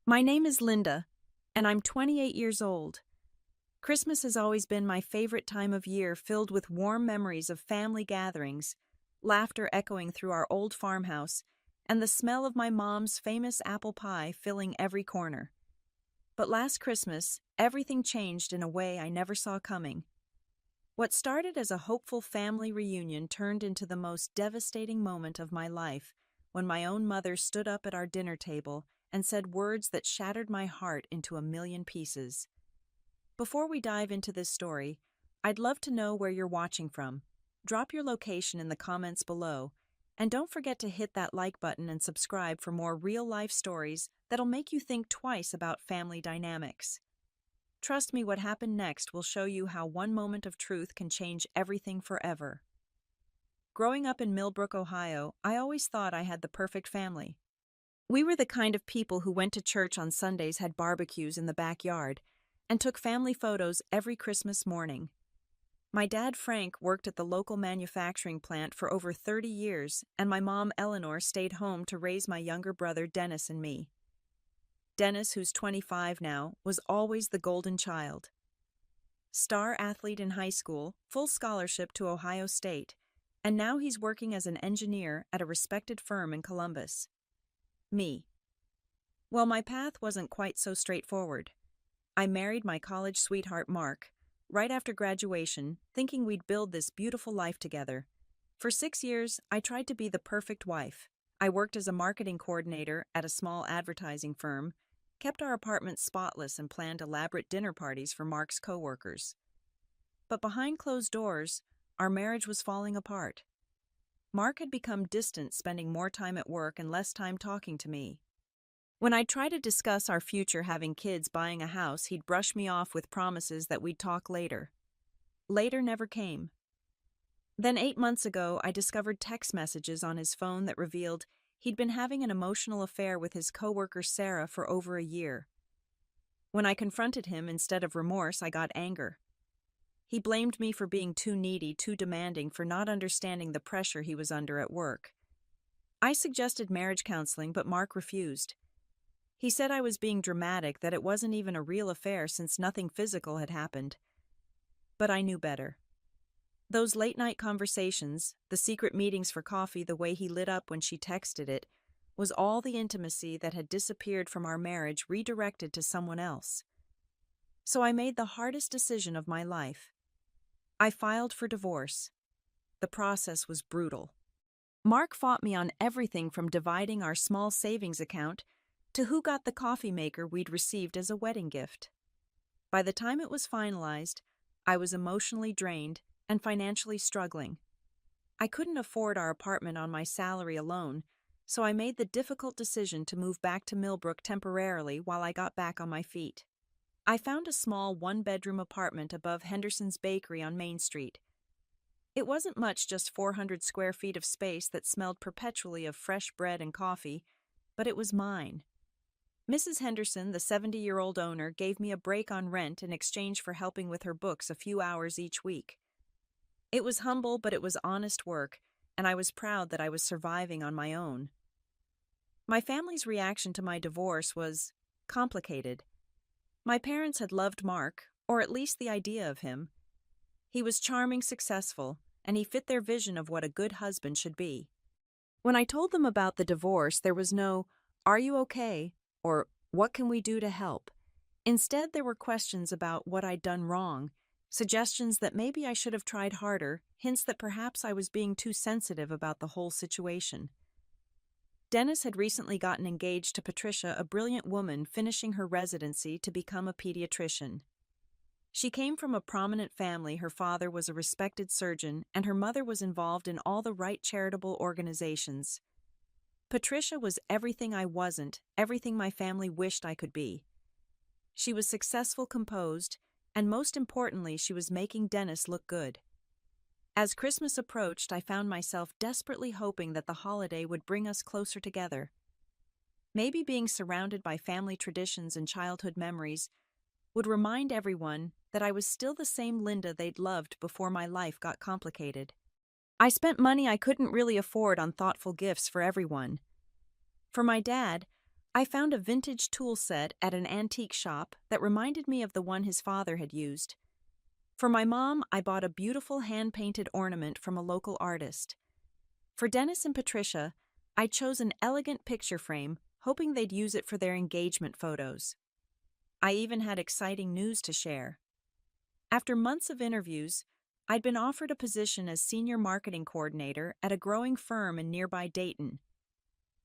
My name is Linda, and I'm 28 years old. Christmas has always been my favorite time of year, filled with warm memories of family gatherings, laughter echoing through our old farmhouse, and the smell of my mom's famous apple pie filling every corner. But last Christmas, everything changed in a way I never saw coming. What started as a hopeful family reunion turned into the most devastating moment of my life when my own mother stood up at our dinner table and said words that shattered my heart into a million pieces. Before we dive into this story, I'd love to know where you're watching from. Drop your location in the comments below, and don't forget to hit that like button and subscribe for more real-life stories that'll make you think twice about family dynamics. Trust me, what happened next will show you how one moment of truth can change everything forever. Growing up in Millbrook, Ohio, I always thought I had the perfect family. We were the kind of people who went to church on Sundays, had barbecues in the backyard, and took family photos every Christmas morning. My dad, Frank, worked at the local manufacturing plant for over 30 years, and my mom, Eleanor, stayed home to raise my younger brother, Dennis, and me. Dennis, who's 25 now, was always the golden child. Star athlete in high school, full scholarship to Ohio State, and now he's working as an engineer at a respected firm in Columbus. Me. Well, my path wasn't quite so straightforward. I married my college sweetheart, Mark, right after graduation, thinking we'd build this beautiful life together. For 6 years, I tried to be the perfect wife. I worked as a marketing coordinator at a small advertising firm, kept our apartment spotless, and planned elaborate dinner parties for Mark's coworkers. But behind closed doors, our marriage was falling apart. Mark had become distant, spending more time at work and less time talking to me. When I'd try to discuss our future, having kids, buying a house, he'd brush me off with promises that we'd talk later. Later never came. Then 8 months ago, I discovered text messages on his phone that revealed he'd been having an emotional affair with his coworker Sarah for over a year. When I confronted him, instead of remorse, I got anger. He blamed me for being too needy, too demanding, for not understanding the pressure he was under at work. I suggested marriage counseling, but Mark refused. He said I was being dramatic, that it wasn't even a real affair since nothing physical had happened. But I knew better. Those late-night conversations, the secret meetings for coffee, the way he lit up when she texted it, was all the intimacy that had disappeared from our marriage, redirected to someone else. So I made the hardest decision of my life. I filed for divorce. The process was brutal. Mark fought me on everything from dividing our small savings account to who got the coffee maker we'd received as a wedding gift. By the time it was finalized, I was emotionally drained and financially struggling. I couldn't afford our apartment on my salary alone, so I made the difficult decision to move back to Millbrook temporarily while I got back on my feet. I found a small one-bedroom apartment above Henderson's Bakery on Main Street. It wasn't much, just 400 square feet of space that smelled perpetually of fresh bread and coffee, but it was mine. Mrs. Henderson, the 70-year-old owner, gave me a break on rent in exchange for helping with her books a few hours each week. It was humble, but it was honest work, and I was proud that I was surviving on my own. My family's reaction to my divorce was complicated. My parents had loved Mark, or at least the idea of him. He was charming, successful, and he fit their vision of what a good husband should be. When I told them about the divorce, there was no, "Are you okay?" or "What can we do to help?" Instead, there were questions about what I'd done wrong, suggestions that maybe I should have tried harder, hints that perhaps I was being too sensitive about the whole situation. Dennis had recently gotten engaged to Patricia, a brilliant woman finishing her residency to become a pediatrician. She came from a prominent family. Her father was a respected surgeon, and her mother was involved in all the right charitable organizations. Patricia was everything I wasn't, everything my family wished I could be. She was successful, composed, and most importantly, she was making Dennis look good. As Christmas approached, I found myself desperately hoping that the holiday would bring us closer together. Maybe being surrounded by family traditions and childhood memories would remind everyone that I was still the same Linda they'd loved before my life got complicated. I spent money I couldn't really afford on thoughtful gifts for everyone. For my dad, I found a vintage tool set at an antique shop that reminded me of the one his father had used. For my mom, I bought a beautiful hand-painted ornament from a local artist. For Dennis and Patricia, I chose an elegant picture frame, hoping they'd use it for their engagement photos. I even had exciting news to share. After months of interviews, I'd been offered a position as senior marketing coordinator at a growing firm in nearby Dayton.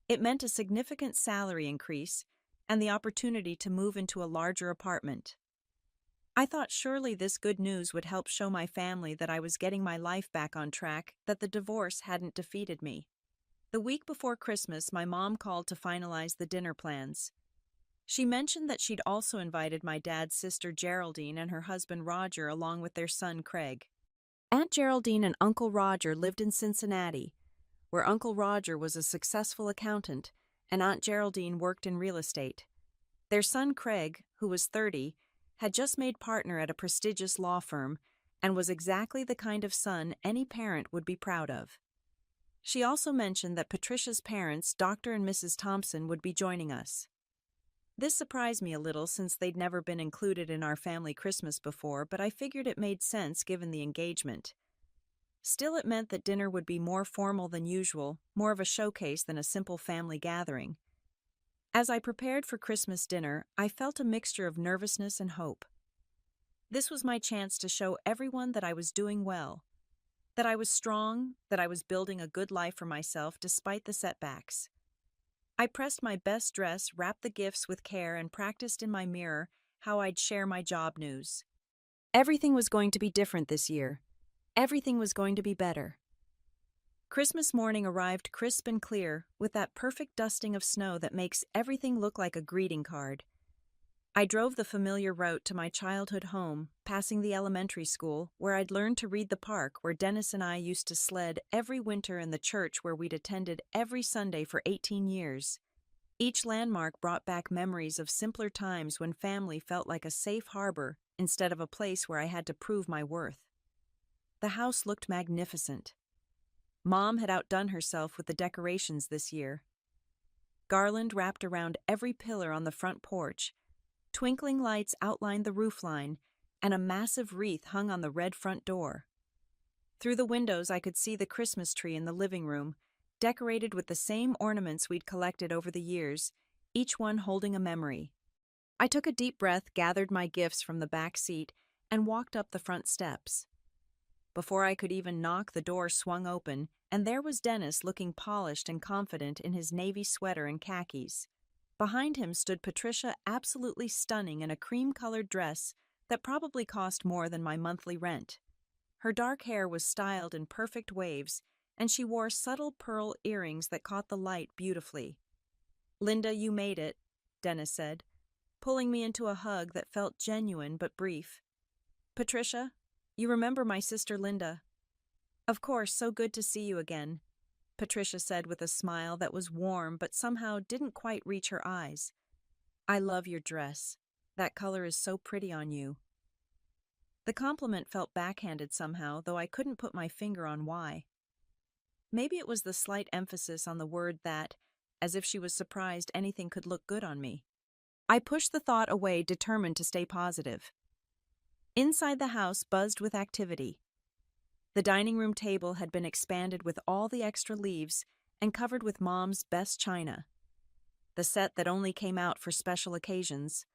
It meant a significant salary increase and the opportunity to move into a larger apartment. I thought surely this good news would help show my family that I was getting my life back on track, that the divorce hadn't defeated me. The week before Christmas, my mom called to finalize the dinner plans. She mentioned that she'd also invited my dad's sister Geraldine and her husband Roger along with their son Craig. Aunt Geraldine and Uncle Roger lived in Cincinnati, where Uncle Roger was a successful accountant and Aunt Geraldine worked in real estate. Their son Craig, who was 30, had just made partner at a prestigious law firm and was exactly the kind of son any parent would be proud of. She also mentioned that Patricia's parents, Dr. and Mrs. Thompson, would be joining us. This surprised me a little since they'd never been included in our family Christmas before, but I figured it made sense given the engagement. Still, it meant that dinner would be more formal than usual, more of a showcase than a simple family gathering. As I prepared for Christmas dinner, I felt a mixture of nervousness and hope. This was my chance to show everyone that I was doing well, that I was strong, that I was building a good life for myself despite the setbacks. I pressed my best dress, wrapped the gifts with care, and practiced in my mirror how I'd share my job news. Everything was going to be different this year. Everything was going to be better. Christmas morning arrived crisp and clear, with that perfect dusting of snow that makes everything look like a greeting card. I drove the familiar route to my childhood home, passing the elementary school, where I'd learned to read the park where Dennis and I used to sled every winter and the church where we'd attended every Sunday for 18 years. Each landmark brought back memories of simpler times when family felt like a safe harbor instead of a place where I had to prove my worth. The house looked magnificent. Mom had outdone herself with the decorations this year. Garland wrapped around every pillar on the front porch. Twinkling lights outlined the roofline, and a massive wreath hung on the red front door. Through the windows, I could see the Christmas tree in the living room, decorated with the same ornaments we'd collected over the years, each one holding a memory. I took a deep breath, gathered my gifts from the back seat, and walked up the front steps. Before I could even knock, the door swung open, and there was Dennis looking polished and confident in his navy sweater and khakis. Behind him stood Patricia, absolutely stunning in a cream-colored dress that probably cost more than my monthly rent. Her dark hair was styled in perfect waves, and she wore subtle pearl earrings that caught the light beautifully. "Linda, you made it," Dennis said, pulling me into a hug that felt genuine but brief. "Patricia, you remember my sister Linda?" "Of course, so good to see you again," Patricia said with a smile that was warm but somehow didn't quite reach her eyes. "I love your dress. That color is so pretty on you." The compliment felt backhanded somehow, though I couldn't put my finger on why. Maybe it was the slight emphasis on the word that, as if she was surprised anything could look good on me. I pushed the thought away, determined to stay positive. Inside the house buzzed with activity. The dining room table had been expanded with all the extra leaves and covered with Mom's best china. The set that only came out for special occasions.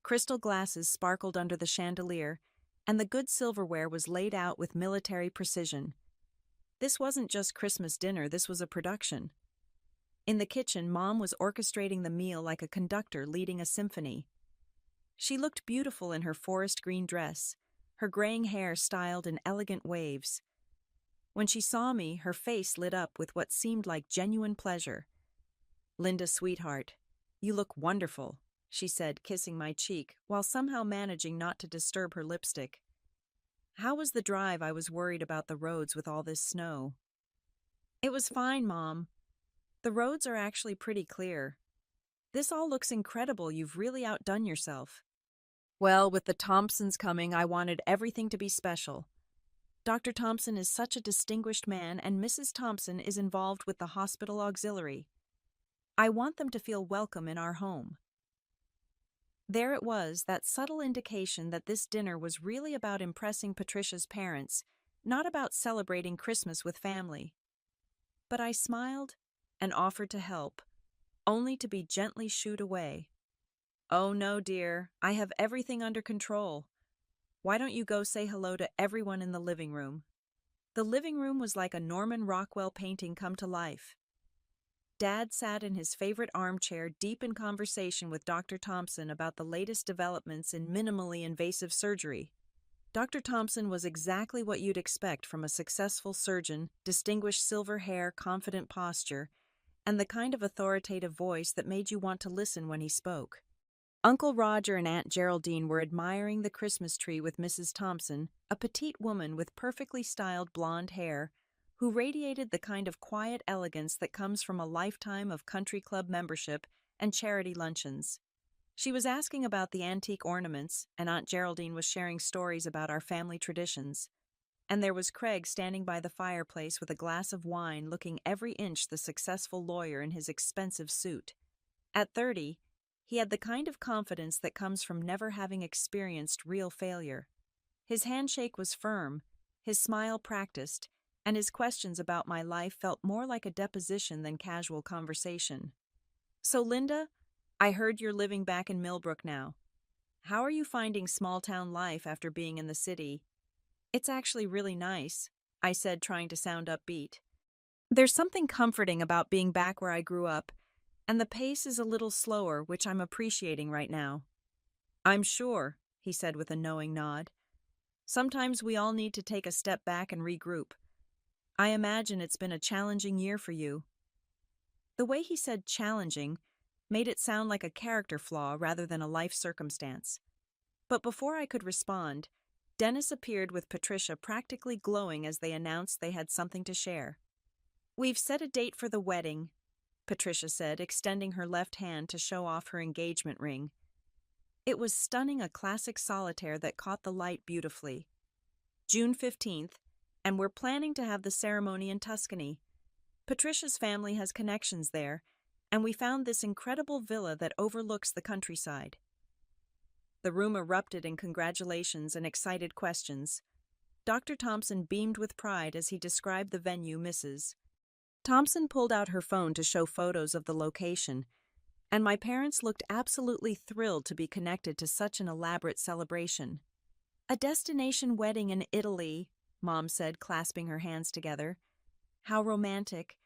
Crystal glasses sparkled under the chandelier, and the good silverware was laid out with military precision. This wasn't just Christmas dinner, this was a production. In the kitchen, Mom was orchestrating the meal like a conductor leading a symphony. She looked beautiful in her forest green dress, her graying hair styled in elegant waves. When she saw me, her face lit up with what seemed like genuine pleasure. "Linda, sweetheart, you look wonderful," she said, kissing my cheek, while somehow managing not to disturb her lipstick. "How was the drive? I was worried about the roads with all this snow." "It was fine, Mom. The roads are actually pretty clear. This all looks incredible. You've really outdone yourself." "Well, with the Thompsons coming, I wanted everything to be special. Dr. Thompson is such a distinguished man, and Mrs. Thompson is involved with the hospital auxiliary. I want them to feel welcome in our home. There it was, that subtle indication that this dinner was really about impressing Patricia's parents, not about celebrating Christmas with family. But I smiled and offered to help, only to be gently shooed away. "Oh no, dear, I have everything under control. Why don't you go say hello to everyone in the living room?" The living room was like a Norman Rockwell painting come to life. Dad sat in his favorite armchair, deep in conversation with Dr. Thompson about the latest developments in minimally invasive surgery. Dr. Thompson was exactly what you'd expect from a successful surgeon: distinguished silver hair, confident posture, and the kind of authoritative voice that made you want to listen when he spoke. Uncle Roger and Aunt Geraldine were admiring the Christmas tree with Mrs. Thompson, a petite woman with perfectly styled blonde hair, who radiated the kind of quiet elegance that comes from a lifetime of country club membership and charity luncheons. She was asking about the antique ornaments, and Aunt Geraldine was sharing stories about our family traditions. And there was Craig standing by the fireplace with a glass of wine, looking every inch the successful lawyer in his expensive suit. At 30, he had the kind of confidence that comes from never having experienced real failure. His handshake was firm, his smile practiced, and his questions about my life felt more like a deposition than casual conversation. "So, Linda, I heard you're living back in Millbrook now. How are you finding small-town life after being in the city?" "It's actually really nice," I said, trying to sound upbeat. "There's something comforting about being back where I grew up, and the pace is a little slower, which I'm appreciating right now." "I'm sure," he said with a knowing nod. "Sometimes we all need to take a step back and regroup. I imagine it's been a challenging year for you." The way he said challenging made it sound like a character flaw rather than a life circumstance. But before I could respond, Dennis appeared with Patricia, practically glowing as they announced they had something to share. "We've set a date for the wedding," Patricia said, extending her left hand to show off her engagement ring. It was stunning, a classic solitaire that caught the light beautifully. "June 15th, and we're planning to have the ceremony in Tuscany. Patricia's family has connections there, and we found this incredible villa that overlooks the countryside." The room erupted in congratulations and excited questions. Dr. Thompson beamed with pride as he described the venue. Mrs. Thompson pulled out her phone to show photos of the location, and my parents looked absolutely thrilled to be connected to such an elaborate celebration. "A destination wedding in Italy," Mom said, clasping her hands together. "How romantic,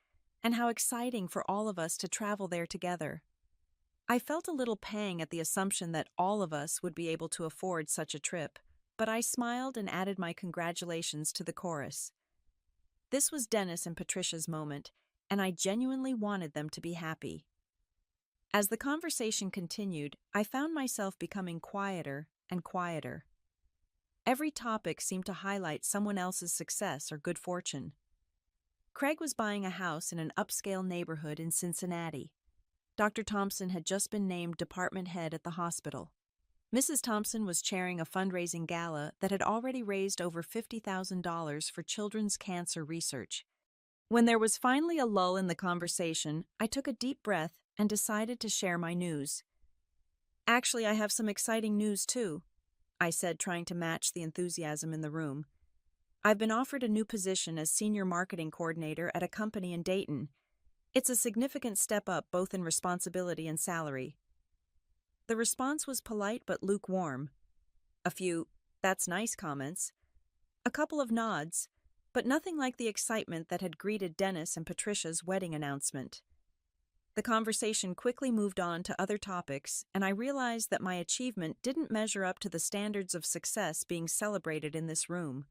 and how exciting for all of us to travel there together." I felt a little pang at the assumption that all of us would be able to afford such a trip, but I smiled and added my congratulations to the chorus. This was Dennis and Patricia's moment, and I genuinely wanted them to be happy. As the conversation continued, I found myself becoming quieter and quieter. Every topic seemed to highlight someone else's success or good fortune. Craig was buying a house in an upscale neighborhood in Cincinnati. Dr. Thompson had just been named department head at the hospital. Mrs. Thompson was chairing a fundraising gala that had already raised over $50,000 for children's cancer research. When there was finally a lull in the conversation, I took a deep breath and decided to share my news. "Actually, I have some exciting news too," I said, trying to match the enthusiasm in the room. "I've been offered a new position as senior marketing coordinator at a company in Dayton. It's a significant step up both in responsibility and salary." The response was polite but lukewarm. A few "that's nice" comments, a couple of nods, but nothing like the excitement that had greeted Dennis and Patricia's wedding announcement. The conversation quickly moved on to other topics, and I realized that my achievement didn't measure up to the standards of success being celebrated in this room.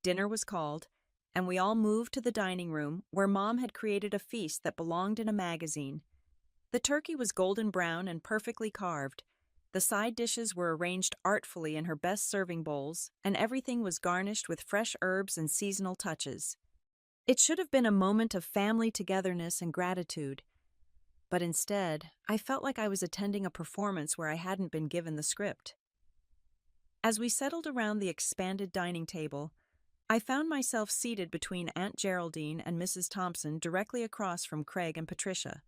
Dinner was called, and we all moved to the dining room, where Mom had created a feast that belonged in a magazine. The turkey was golden brown and perfectly carved. The side dishes were arranged artfully in her best serving bowls, and everything was garnished with fresh herbs and seasonal touches. It should have been a moment of family togetherness and gratitude, but instead, I felt like I was attending a performance where I hadn't been given the script. As we settled around the expanded dining table, I found myself seated between Aunt Geraldine and Mrs. Thompson, directly across from Craig and Patricia.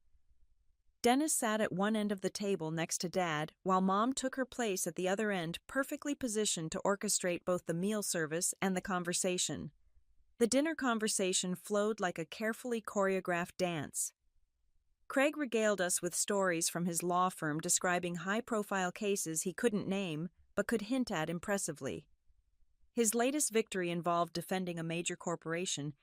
Dennis sat at one end of the table next to Dad, while Mom took her place at the other end, perfectly positioned to orchestrate both the meal service and the conversation. The dinner conversation flowed like a carefully choreographed dance. Craig regaled us with stories from his law firm describing high-profile cases he couldn't name but could hint at impressively. His latest victory involved defending a major corporation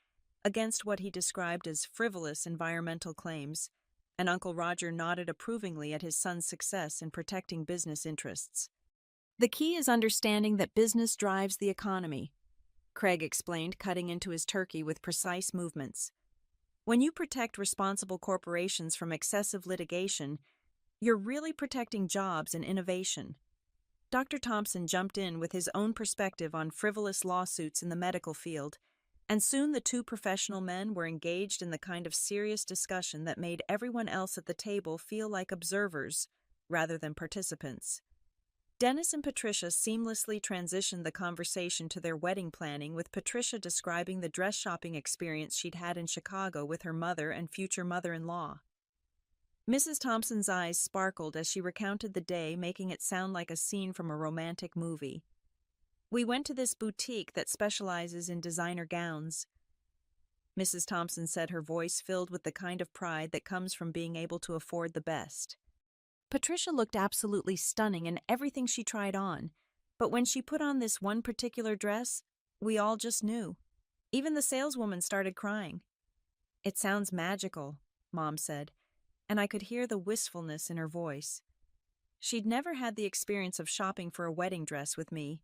against what he described as frivolous environmental claims, and Uncle Roger nodded approvingly at his son's success in protecting business interests. "The key is understanding that business drives the economy," Craig explained, cutting into his turkey with precise movements. "When you protect responsible corporations from excessive litigation, you're really protecting jobs and innovation." Dr. Thompson jumped in with his own perspective on frivolous lawsuits in the medical field, and soon the two professional men were engaged in the kind of serious discussion that made everyone else at the table feel like observers rather than participants. Dennis and Patricia seamlessly transitioned the conversation to their wedding planning, with Patricia describing the dress shopping experience she'd had in Chicago with her mother and future mother-in-law. Mrs. Thompson's eyes sparkled as she recounted the day, making it sound like a scene from a romantic movie. "We went to this boutique that specializes in designer gowns," Mrs. Thompson said, her voice filled with the kind of pride that comes from being able to afford the best. Patricia looked absolutely stunning in everything she tried on, but when she put on this one particular dress, we all just knew. Even the saleswoman started crying. "It sounds magical," Mom said, and I could hear the wistfulness in her voice. She'd never had the experience of shopping for a wedding dress with me.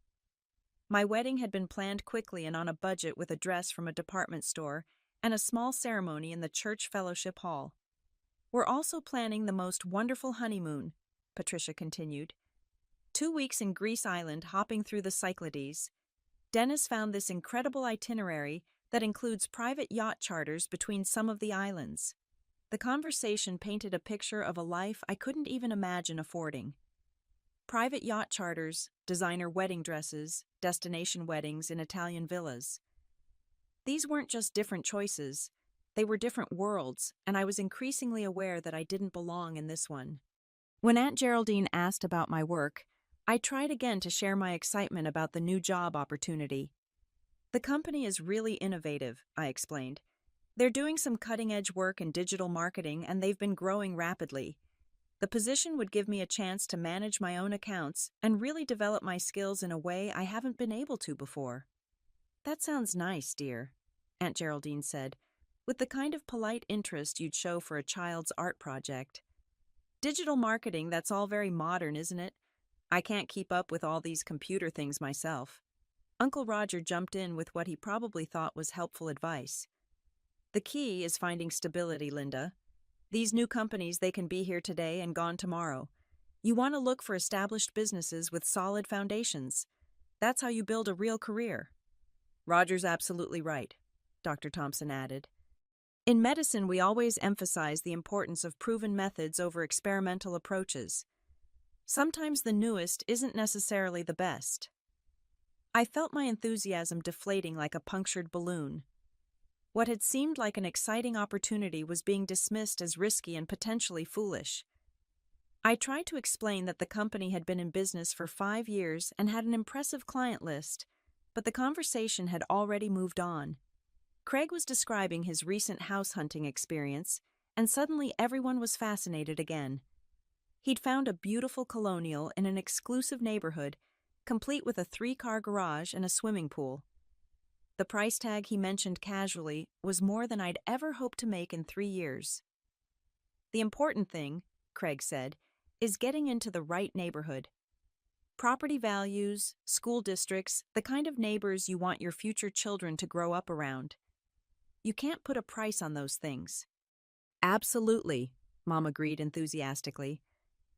My wedding had been planned quickly and on a budget, with a dress from a department store and a small ceremony in the church fellowship hall. "We're also planning the most wonderful honeymoon," Patricia continued. 2 weeks in Greece Island, hopping through the Cyclades. Dennis found this incredible itinerary that includes private yacht charters between some of the islands. The conversation painted a picture of a life I couldn't even imagine affording. Private yacht charters, designer wedding dresses, destination weddings in Italian villas. These weren't just different choices. They were different worlds, and I was increasingly aware that I didn't belong in this one. When Aunt Geraldine asked about my work, I tried again to share my excitement about the new job opportunity. "The company is really innovative," I explained. "They're doing some cutting-edge work in digital marketing, and they've been growing rapidly. The position would give me a chance to manage my own accounts and really develop my skills in a way I haven't been able to before." "That sounds nice, dear," Aunt Geraldine said, with the kind of polite interest you'd show for a child's art project. "Digital marketing, that's all very modern, isn't it? I can't keep up with all these computer things myself." Uncle Roger jumped in with what he probably thought was helpful advice. "The key is finding stability, Linda. These new companies, they can be here today and gone tomorrow. You want to look for established businesses with solid foundations. That's how you build a real career." "Roger's absolutely right," Dr. Thompson added. "In medicine, we always emphasize the importance of proven methods over experimental approaches. Sometimes the newest isn't necessarily the best." I felt my enthusiasm deflating like a punctured balloon. What had seemed like an exciting opportunity was being dismissed as risky and potentially foolish. I tried to explain that the company had been in business for 5 years and had an impressive client list, but the conversation had already moved on. Craig was describing his recent house hunting experience, and suddenly everyone was fascinated again. He'd found a beautiful colonial in an exclusive neighborhood, complete with a 3-car garage and a swimming pool. The price tag he mentioned casually was more than I'd ever hoped to make in 3 years. "The important thing," Craig said, "is getting into the right neighborhood. Property values, school districts, the kind of neighbors you want your future children to grow up around. You can't put a price on those things." "Absolutely," Mom agreed enthusiastically.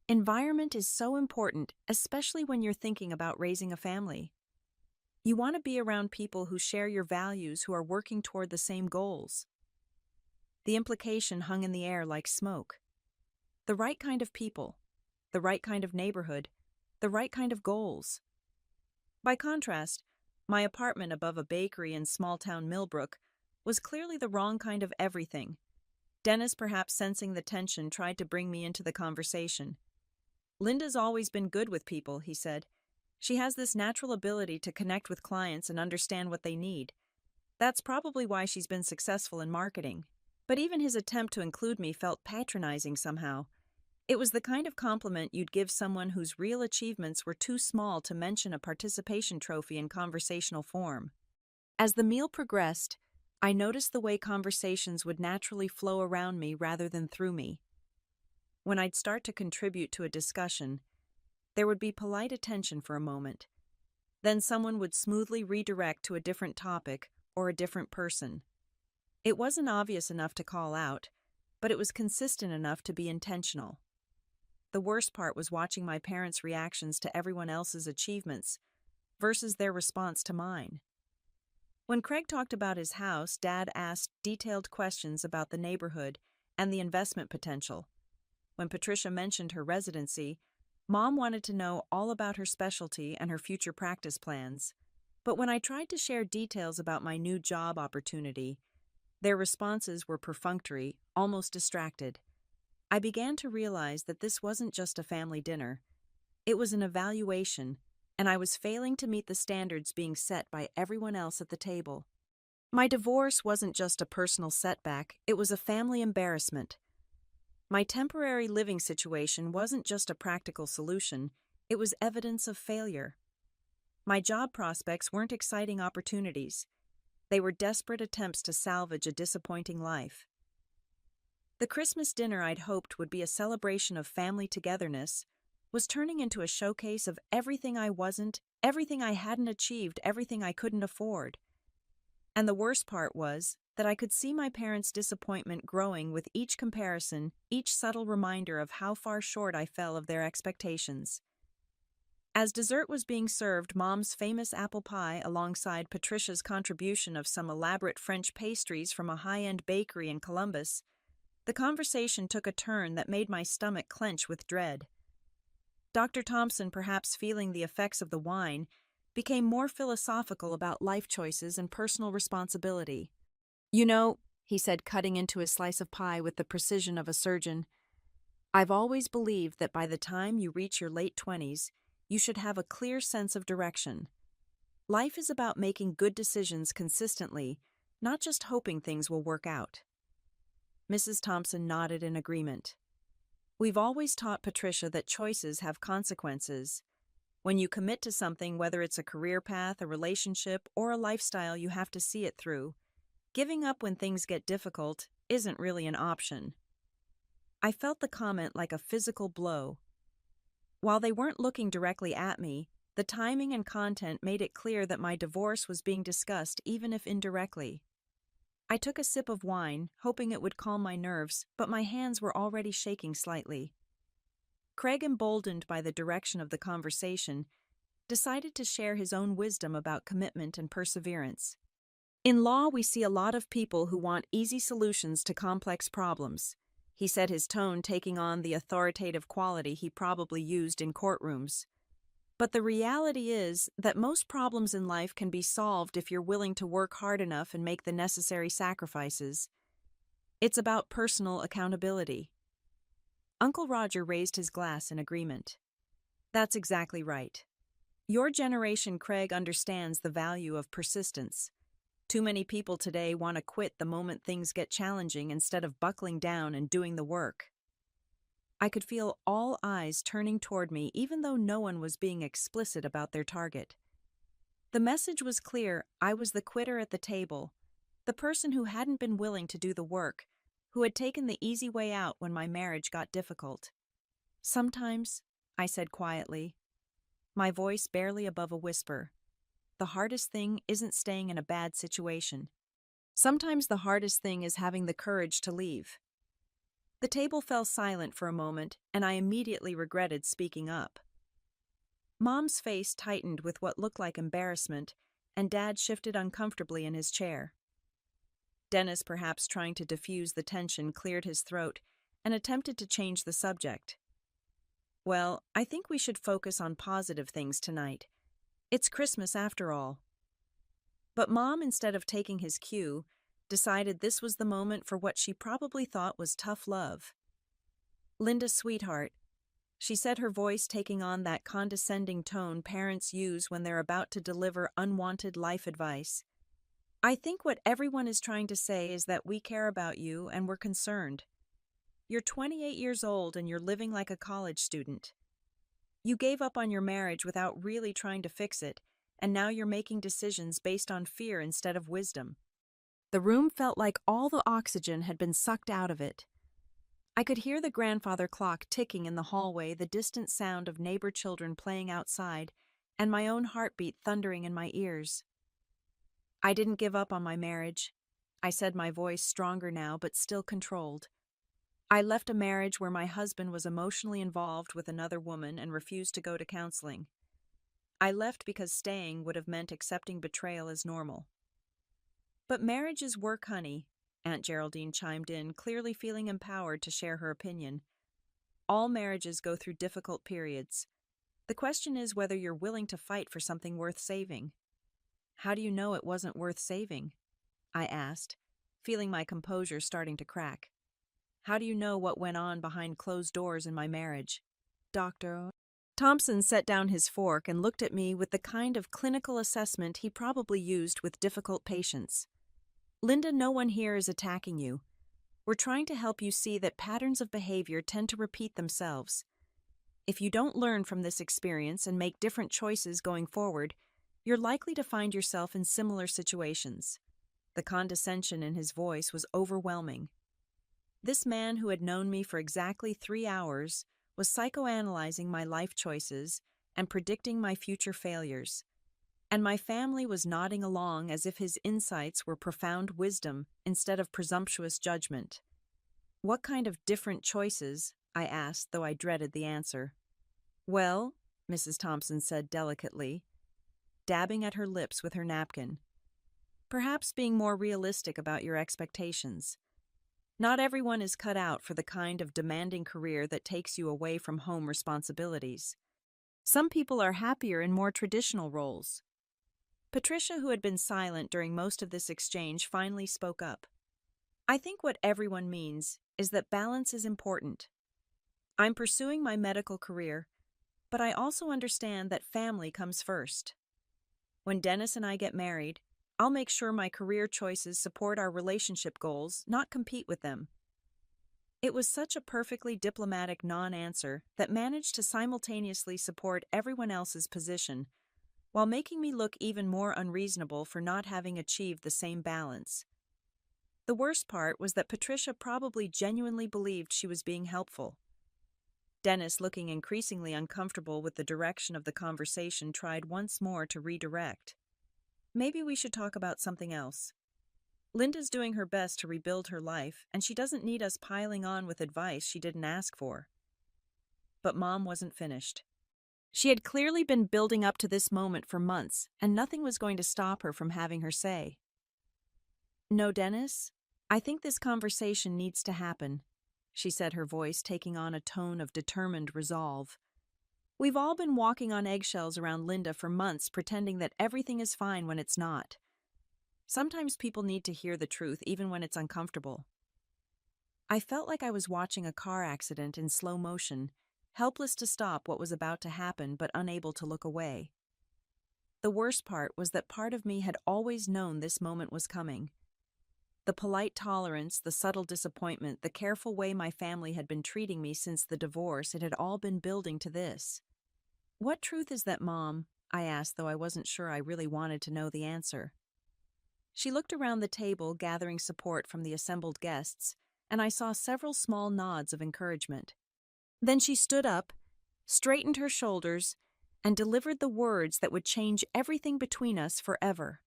"Environment is so important, especially when you're thinking about raising a family. You want to be around people who share your values, who are working toward the same goals." The implication hung in the air like smoke. The right kind of people, the right kind of neighborhood, the right kind of goals. By contrast, my apartment above a bakery in small-town Millbrook was clearly the wrong kind of everything. Dennis, perhaps sensing the tension, tried to bring me into the conversation. Linda's always been good with people, he said. She has this natural ability to connect with clients and understand what they need. That's probably why she's been successful in marketing. But even his attempt to include me felt patronizing somehow. It was the kind of compliment you'd give someone whose real achievements were too small to mention a participation trophy in conversational form. As the meal progressed, I noticed the way conversations would naturally flow around me rather than through me. When I'd start to contribute to a discussion, there would be polite attention for a moment. Then someone would smoothly redirect to a different topic or a different person. It wasn't obvious enough to call out, but it was consistent enough to be intentional. The worst part was watching my parents' reactions to everyone else's achievements versus their response to mine. When Craig talked about his house, Dad asked detailed questions about the neighborhood and the investment potential. When Patricia mentioned her residency, Mom wanted to know all about her specialty and her future practice plans. But when I tried to share details about my new job opportunity, their responses were perfunctory, almost distracted. I began to realize that this wasn't just a family dinner. It was an evaluation, and I was failing to meet the standards being set by everyone else at the table. My divorce wasn't just a personal setback, it was a family embarrassment. My temporary living situation wasn't just a practical solution, it was evidence of failure. My job prospects weren't exciting opportunities. They were desperate attempts to salvage a disappointing life. The Christmas dinner I'd hoped would be a celebration of family togetherness was turning into a showcase of everything I wasn't, everything I hadn't achieved, everything I couldn't afford. And the worst part was that I could see my parents' disappointment growing with each comparison, each subtle reminder of how far short I fell of their expectations. As dessert was being served, Mom's famous apple pie alongside Patricia's contribution of some elaborate French pastries from a high-end bakery in Columbus, the conversation took a turn that made my stomach clench with dread. Dr. Thompson, perhaps feeling the effects of the wine, became more philosophical about life choices and personal responsibility. "You know," he said, cutting into his slice of pie with the precision of a surgeon, "I've always believed that by the time you reach your late 20s, you should have a clear sense of direction. Life is about making good decisions consistently, not just hoping things will work out." Mrs. Thompson nodded in agreement. "We've always taught Patricia that choices have consequences. When you commit to something, whether it's a career path, a relationship, or a lifestyle, you have to see it through. Giving up when things get difficult isn't really an option." I felt the comment like a physical blow. While they weren't looking directly at me, the timing and content made it clear that my divorce was being discussed, even if indirectly. I took a sip of wine, hoping it would calm my nerves, but my hands were already shaking slightly. Craig, emboldened by the direction of the conversation, decided to share his own wisdom about commitment and perseverance. "In law, we see a lot of people who want easy solutions to complex problems," he said, his tone taking on the authoritative quality he probably used in courtrooms. "But the reality is that most problems in life can be solved if you're willing to work hard enough and make the necessary sacrifices. It's about personal accountability." Uncle Roger raised his glass in agreement. "That's exactly right. Your generation, Craig, understands the value of persistence. Too many people today want to quit the moment things get challenging instead of buckling down and doing the work." I could feel all eyes turning toward me, even though no one was being explicit about their target. The message was clear: I was the quitter at the table, the person who hadn't been willing to do the work, who had taken the easy way out when my marriage got difficult. "Sometimes," I said quietly, my voice barely above a whisper, "the hardest thing isn't staying in a bad situation. Sometimes the hardest thing is having the courage to leave." The table fell silent for a moment, and I immediately regretted speaking up. Mom's face tightened with what looked like embarrassment, and Dad shifted uncomfortably in his chair. Dennis, perhaps trying to diffuse the tension, cleared his throat and attempted to change the subject. "Well, I think we should focus on positive things tonight. It's Christmas after all." But Mom, instead of taking his cue, decided this was the moment for what she probably thought was tough love. "Linda, sweetheart," she said, her voice taking on that condescending tone parents use when they're about to deliver unwanted life advice. "I think what everyone is trying to say is that we care about you and we're concerned. You're 28 years old and you're living like a college student. You gave up on your marriage without really trying to fix it, and now you're making decisions based on fear instead of wisdom." The room felt like all the oxygen had been sucked out of it. I could hear the grandfather clock ticking in the hallway, the distant sound of neighbor children playing outside, and my own heartbeat thundering in my ears. "I didn't give up on my marriage," I said, my voice stronger now but still controlled. "I left a marriage where my husband was emotionally involved with another woman and refused to go to counseling. I left because staying would have meant accepting betrayal as normal." "But marriage is work, honey," Aunt Geraldine chimed in, clearly feeling empowered to share her opinion. "All marriages go through difficult periods. The question is whether you're willing to fight for something worth saving." "How do you know it wasn't worth saving?" I asked, feeling my composure starting to crack. "How do you know what went on behind closed doors in my marriage?" Dr. Thompson set down his fork and looked at me with the kind of clinical assessment he probably used with difficult patients. "Linda, no one here is attacking you. We're trying to help you see that patterns of behavior tend to repeat themselves. If you don't learn from this experience and make different choices going forward, you're likely to find yourself in similar situations." The condescension in his voice was overwhelming. This man who had known me for exactly 3 hours was psychoanalyzing my life choices and predicting my future failures. And my family was nodding along as if his insights were profound wisdom instead of presumptuous judgment. "What kind of different choices?" I asked, though I dreaded the answer. "Well," Mrs. Thompson said delicately, dabbing at her lips with her napkin, "perhaps being more realistic about your expectations. Not everyone is cut out for the kind of demanding career that takes you away from home responsibilities. Some people are happier in more traditional roles." Patricia, who had been silent during most of this exchange, finally spoke up. "I think what everyone means is that balance is important. I'm pursuing my medical career, but I also understand that family comes first. When Dennis and I get married, I'll make sure my career choices support our relationship goals, not compete with them." It was such a perfectly diplomatic non-answer that managed to simultaneously support everyone else's position, while making me look even more unreasonable for not having achieved the same balance. The worst part was that Patricia probably genuinely believed she was being helpful. Dennis, looking increasingly uncomfortable with the direction of the conversation, tried once more to redirect. "Maybe we should talk about something else. Linda's doing her best to rebuild her life, and she doesn't need us piling on with advice she didn't ask for." But Mom wasn't finished. She had clearly been building up to this moment for months, and nothing was going to stop her from having her say. "No, Dennis, I think this conversation needs to happen," she said, her voice taking on a tone of determined resolve. "We've all been walking on eggshells around Linda for months, pretending that everything is fine when it's not. Sometimes people need to hear the truth, even when it's uncomfortable." I felt like I was watching a car accident in slow motion, helpless to stop what was about to happen but unable to look away. The worst part was that part of me had always known this moment was coming. The polite tolerance, the subtle disappointment, the careful way my family had been treating me since the divorce, it had all been building to this. "What truth is that, Mom?" I asked, though I wasn't sure I really wanted to know the answer. She looked around the table, gathering support from the assembled guests, and I saw several small nods of encouragement. Then she stood up, straightened her shoulders, and delivered the words that would change everything between us forever.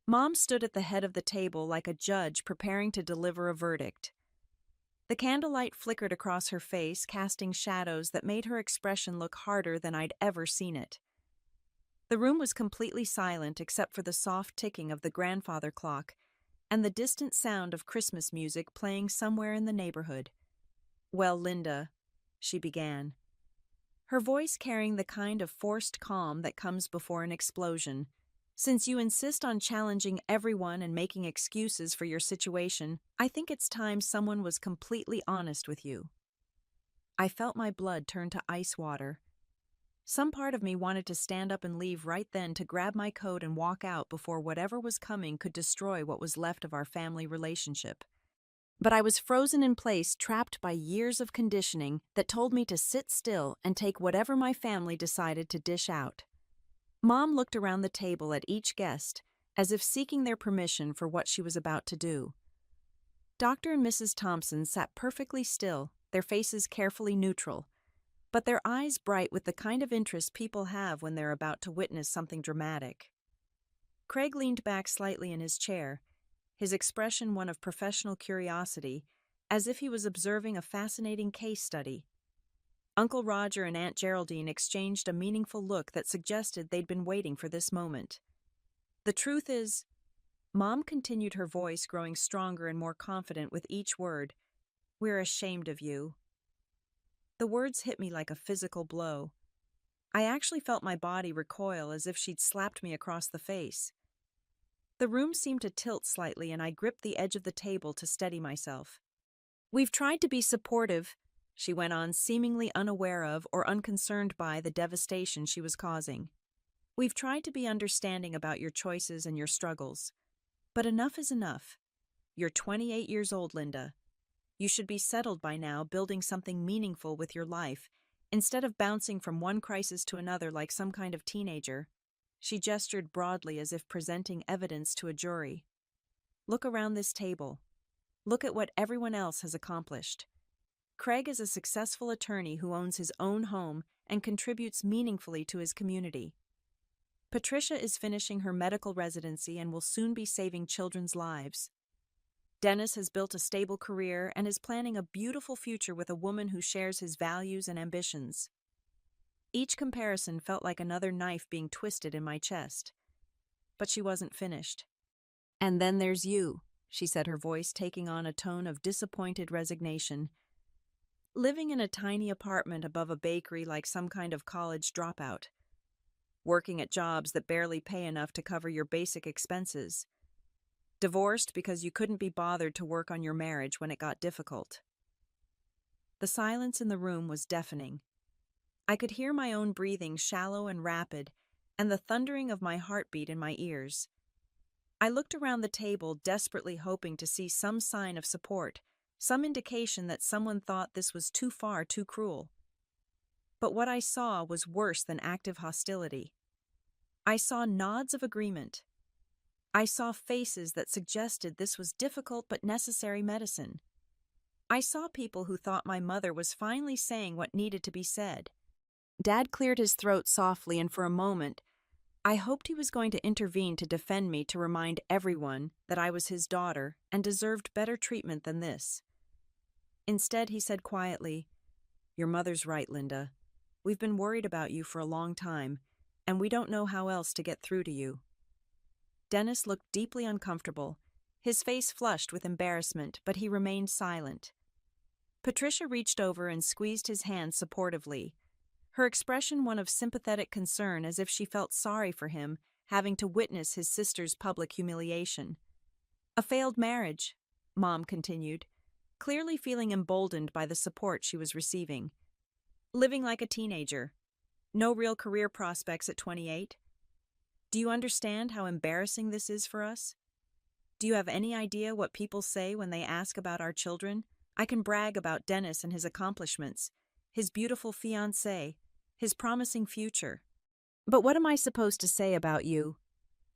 Mom stood at the head of the table like a judge preparing to deliver a verdict. The candlelight flickered across her face, casting shadows that made her expression look harder than I'd ever seen it. The room was completely silent except for the soft ticking of the grandfather clock and the distant sound of Christmas music playing somewhere in the neighborhood. "Well, Linda," she began, her voice carrying the kind of forced calm that comes before an explosion, Since you insist on challenging everyone and making excuses for your situation, I think it's time someone was completely honest with you. I felt my blood turn to ice water. Some part of me wanted to stand up and leave right then to grab my coat and walk out before whatever was coming could destroy what was left of our family relationship. But I was frozen in place, trapped by years of conditioning that told me to sit still and take whatever my family decided to dish out. Mom looked around the table at each guest, as if seeking their permission for what she was about to do. Dr. and Mrs. Thompson sat perfectly still, their faces carefully neutral, but their eyes bright with the kind of interest people have when they're about to witness something dramatic. Craig leaned back slightly in his chair, his expression one of professional curiosity, as if he was observing a fascinating case study. Uncle Roger and Aunt Geraldine exchanged a meaningful look that suggested they'd been waiting for this moment. The truth is, Mom continued, her voice growing stronger and more confident with each word, "We're ashamed of you." The words hit me like a physical blow. I actually felt my body recoil as if she'd slapped me across the face. The room seemed to tilt slightly and I gripped the edge of the table to steady myself. "We've tried to be supportive," she went on, seemingly unaware of or unconcerned by the devastation she was causing. "We've tried to be understanding about your choices and your struggles. But enough is enough. You're 28 years old, Linda. You should be settled by now, building something meaningful with your life, instead of bouncing from one crisis to another like some kind of teenager." She gestured broadly as if presenting evidence to a jury. "Look around this table. Look at what everyone else has accomplished. Craig is a successful attorney who owns his own home and contributes meaningfully to his community. Patricia is finishing her medical residency and will soon be saving children's lives. Dennis has built a stable career and is planning a beautiful future with a woman who shares his values and ambitions." Each comparison felt like another knife being twisted in my chest. But she wasn't finished. "And then there's you," she said, her voice taking on a tone of disappointed resignation. "Living in a tiny apartment above a bakery like some kind of college dropout. Working at jobs that barely pay enough to cover your basic expenses. Divorced because you couldn't be bothered to work on your marriage when it got difficult." The silence in the room was deafening. I could hear my own breathing, shallow and rapid, and the thundering of my heartbeat in my ears. I looked around the table, desperately hoping to see some sign of support, some indication that someone thought this was too far, too cruel. But what I saw was worse than active hostility. I saw nods of agreement. I saw faces that suggested this was difficult but necessary medicine. I saw people who thought my mother was finally saying what needed to be said. Dad cleared his throat softly, and for a moment, I hoped he was going to intervene to defend me, to remind everyone that I was his daughter and deserved better treatment than this. Instead, he said quietly, "Your mother's right, Linda. We've been worried about you for a long time, and we don't know how else to get through to you." Dennis looked deeply uncomfortable, his face flushed with embarrassment, but he remained silent. Patricia reached over and squeezed his hand supportively, her expression one of sympathetic concern, as if she felt sorry for him, having to witness his sister's public humiliation. "A failed marriage," Mom continued, clearly feeling emboldened by the support she was receiving. "Living like a teenager. No real career prospects at 28. Do you understand how embarrassing this is for us? Do you have any idea what people say when they ask about our children? I can brag about Dennis and his accomplishments, his beautiful fiancée, his promising future. But what am I supposed to say about you?"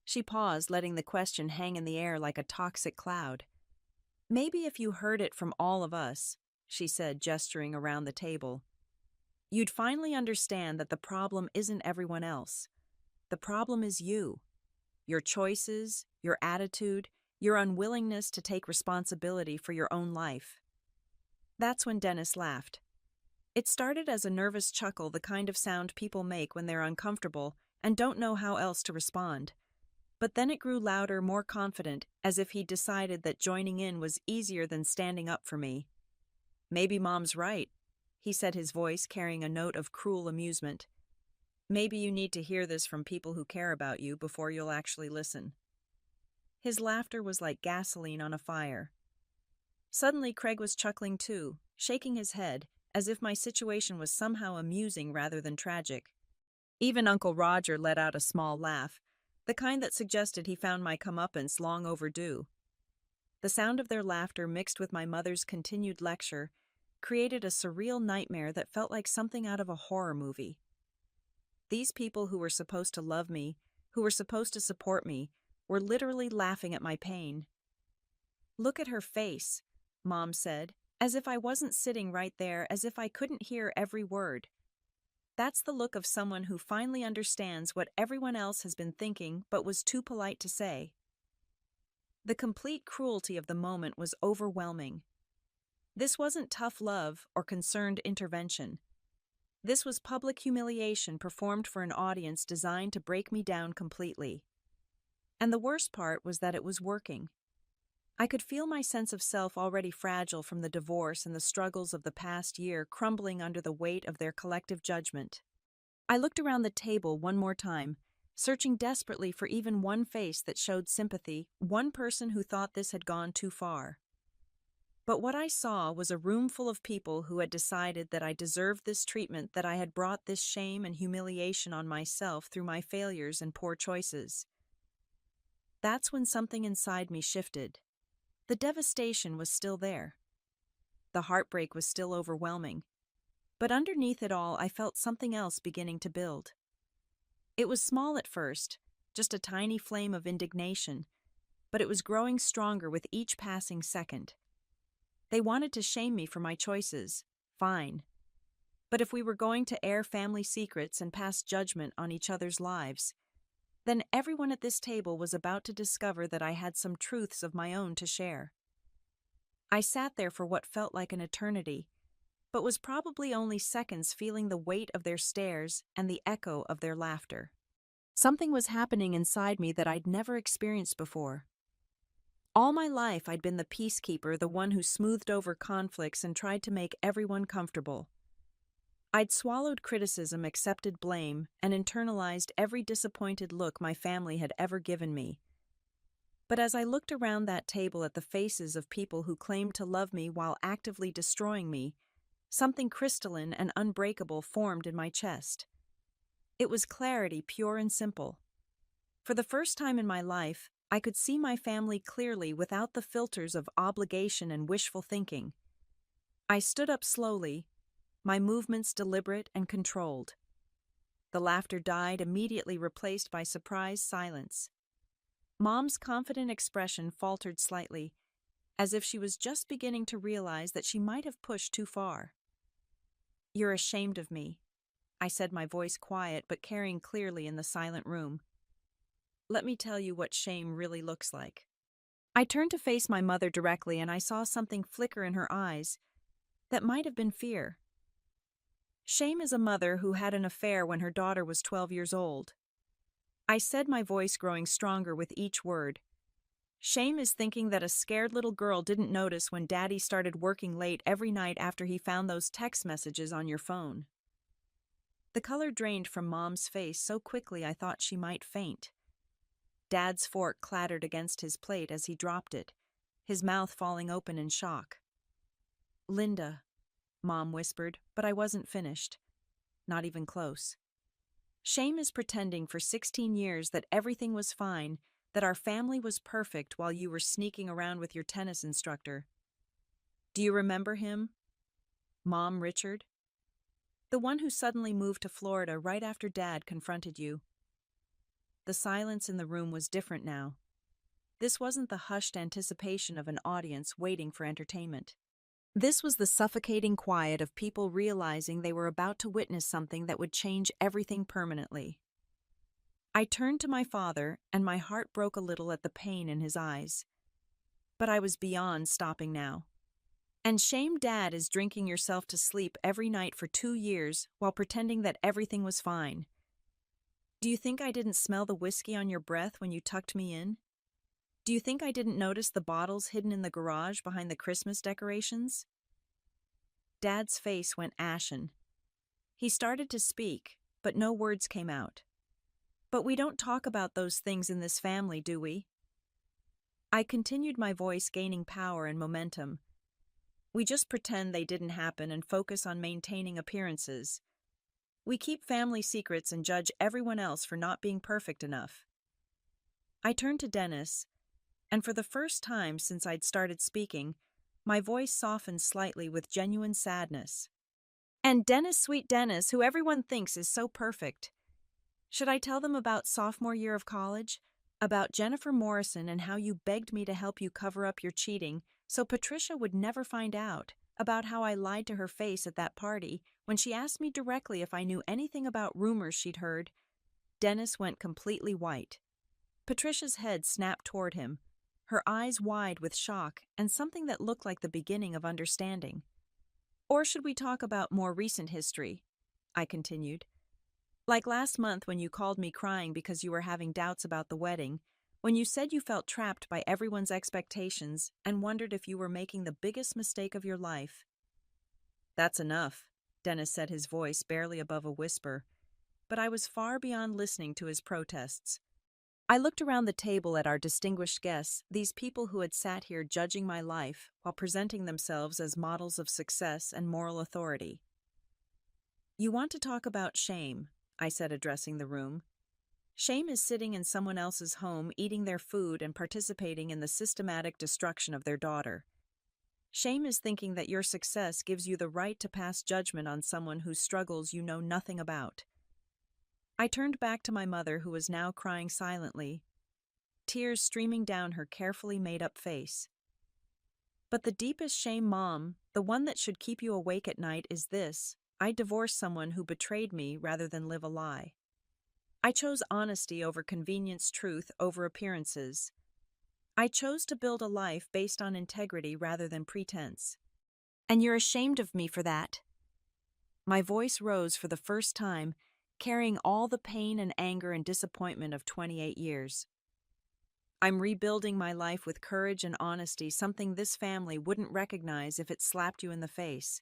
She paused, letting the question hang in the air like a toxic cloud. "Maybe if you heard it from all of us," she said, gesturing around the table, "you'd finally understand that the problem isn't everyone else. The problem is you. Your choices, your attitude, your unwillingness to take responsibility for your own life." That's when Dennis laughed. It started as a nervous chuckle, the kind of sound people make when they're uncomfortable and don't know how else to respond. But then it grew louder, more confident, as if he'd decided that joining in was easier than standing up for me. "Maybe Mom's right," he said, his voice carrying a note of cruel amusement. Maybe you need to hear this from people who care about you before you'll actually listen. His laughter was like gasoline on a fire. Suddenly, Craig was chuckling too, shaking his head, as if my situation was somehow amusing rather than tragic. Even Uncle Roger let out a small laugh, the kind that suggested he found my comeuppance long overdue. The sound of their laughter mixed with my mother's continued lecture created a surreal nightmare that felt like something out of a horror movie. These people who were supposed to love me, who were supposed to support me, were literally laughing at my pain. "Look at her face," Mom said, as if I wasn't sitting right there, as if I couldn't hear every word. "That's the look of someone who finally understands what everyone else has been thinking but was too polite to say." The complete cruelty of the moment was overwhelming. This wasn't tough love or concerned intervention. This was public humiliation performed for an audience designed to break me down completely. And the worst part was that it was working. I could feel my sense of self already fragile from the divorce and the struggles of the past year crumbling under the weight of their collective judgment. I looked around the table one more time, searching desperately for even one face that showed sympathy, one person who thought this had gone too far. But what I saw was a room full of people who had decided that I deserved this treatment, that I had brought this shame and humiliation on myself through my failures and poor choices. That's when something inside me shifted. The devastation was still there. The heartbreak was still overwhelming. But underneath it all, I felt something else beginning to build. It was small at first, just a tiny flame of indignation, but it was growing stronger with each passing second. They wanted to shame me for my choices. Fine. But if we were going to air family secrets and pass judgment on each other's lives, then everyone at this table was about to discover that I had some truths of my own to share. I sat there for what felt like an eternity, but was probably only seconds, feeling the weight of their stares and the echo of their laughter. Something was happening inside me that I'd never experienced before. All my life, I'd been the peacekeeper, the one who smoothed over conflicts and tried to make everyone comfortable. I'd swallowed criticism, accepted blame, and internalized every disappointed look my family had ever given me. But as I looked around that table at the faces of people who claimed to love me while actively destroying me, something crystalline and unbreakable formed in my chest. It was clarity, pure and simple. For the first time in my life, I could see my family clearly without the filters of obligation and wishful thinking. I stood up slowly, my movements deliberate and controlled. The laughter died, immediately replaced by surprised silence. Mom's confident expression faltered slightly, as if she was just beginning to realize that she might have pushed too far. "You're ashamed of me," I said, my voice quiet but carrying clearly in the silent room. "Let me tell you what shame really looks like." I turned to face my mother directly, and I saw something flicker in her eyes that might have been fear. Shame is a mother who had an affair when her daughter was 12 years old. I said, my voice growing stronger with each word. Shame is thinking that a scared little girl didn't notice when Daddy started working late every night after he found those text messages on your phone. The color drained from Mom's face so quickly I thought she might faint. Dad's fork clattered against his plate as he dropped it, his mouth falling open in shock. "Linda," Mom whispered, but I wasn't finished. Not even close. "Shame is pretending for 16 years that everything was fine, that our family was perfect while you were sneaking around with your tennis instructor. Do you remember him? Mom Richard? The one who suddenly moved to Florida right after Dad confronted you." The silence in the room was different now. This wasn't the hushed anticipation of an audience waiting for entertainment. This was the suffocating quiet of people realizing they were about to witness something that would change everything permanently. I turned to my father, and my heart broke a little at the pain in his eyes. But I was beyond stopping now. "And shame Dad is drinking yourself to sleep every night for 2 years while pretending that everything was fine. Do you think I didn't smell the whiskey on your breath when you tucked me in? Do you think I didn't notice the bottles hidden in the garage behind the Christmas decorations?" Dad's face went ashen. He started to speak, but no words came out. But we don't talk about those things in this family, do we? I continued, my voice gaining power and momentum. We just pretend they didn't happen and focus on maintaining appearances. We keep family secrets and judge everyone else for not being perfect enough. I turned to Dennis, and for the first time since I'd started speaking, my voice softened slightly with genuine sadness. And Dennis, sweet Dennis, who everyone thinks is so perfect. Should I tell them about sophomore year of college? About Jennifer Morrison and how you begged me to help you cover up your cheating so Patricia would never find out? About how I lied to her face at that party when she asked me directly if I knew anything about rumors she'd heard? Dennis went completely white. Patricia's head snapped toward him, her eyes wide with shock and something that looked like the beginning of understanding. Or should we talk about more recent history? I continued. Like last month when you called me crying because you were having doubts about the wedding, when you said you felt trapped by everyone's expectations and wondered if you were making the biggest mistake of your life. That's enough, Dennis said, his voice barely above a whisper, but I was far beyond listening to his protests. I looked around the table at our distinguished guests, these people who had sat here judging my life while presenting themselves as models of success and moral authority. You want to talk about shame, I said, addressing the room. Shame is sitting in someone else's home, eating their food and participating in the systematic destruction of their daughter. Shame is thinking that your success gives you the right to pass judgment on someone whose struggles you know nothing about. I turned back to my mother, who was now crying silently, tears streaming down her carefully made-up face. But the deepest shame, Mom, the one that should keep you awake at night, is this: I divorced someone who betrayed me rather than live a lie. I chose honesty over convenience, truth over appearances. I chose to build a life based on integrity rather than pretense. And you're ashamed of me for that. My voice rose for the first time, carrying all the pain and anger and disappointment of 28 years. I'm rebuilding my life with courage and honesty, something this family wouldn't recognize if it slapped you in the face.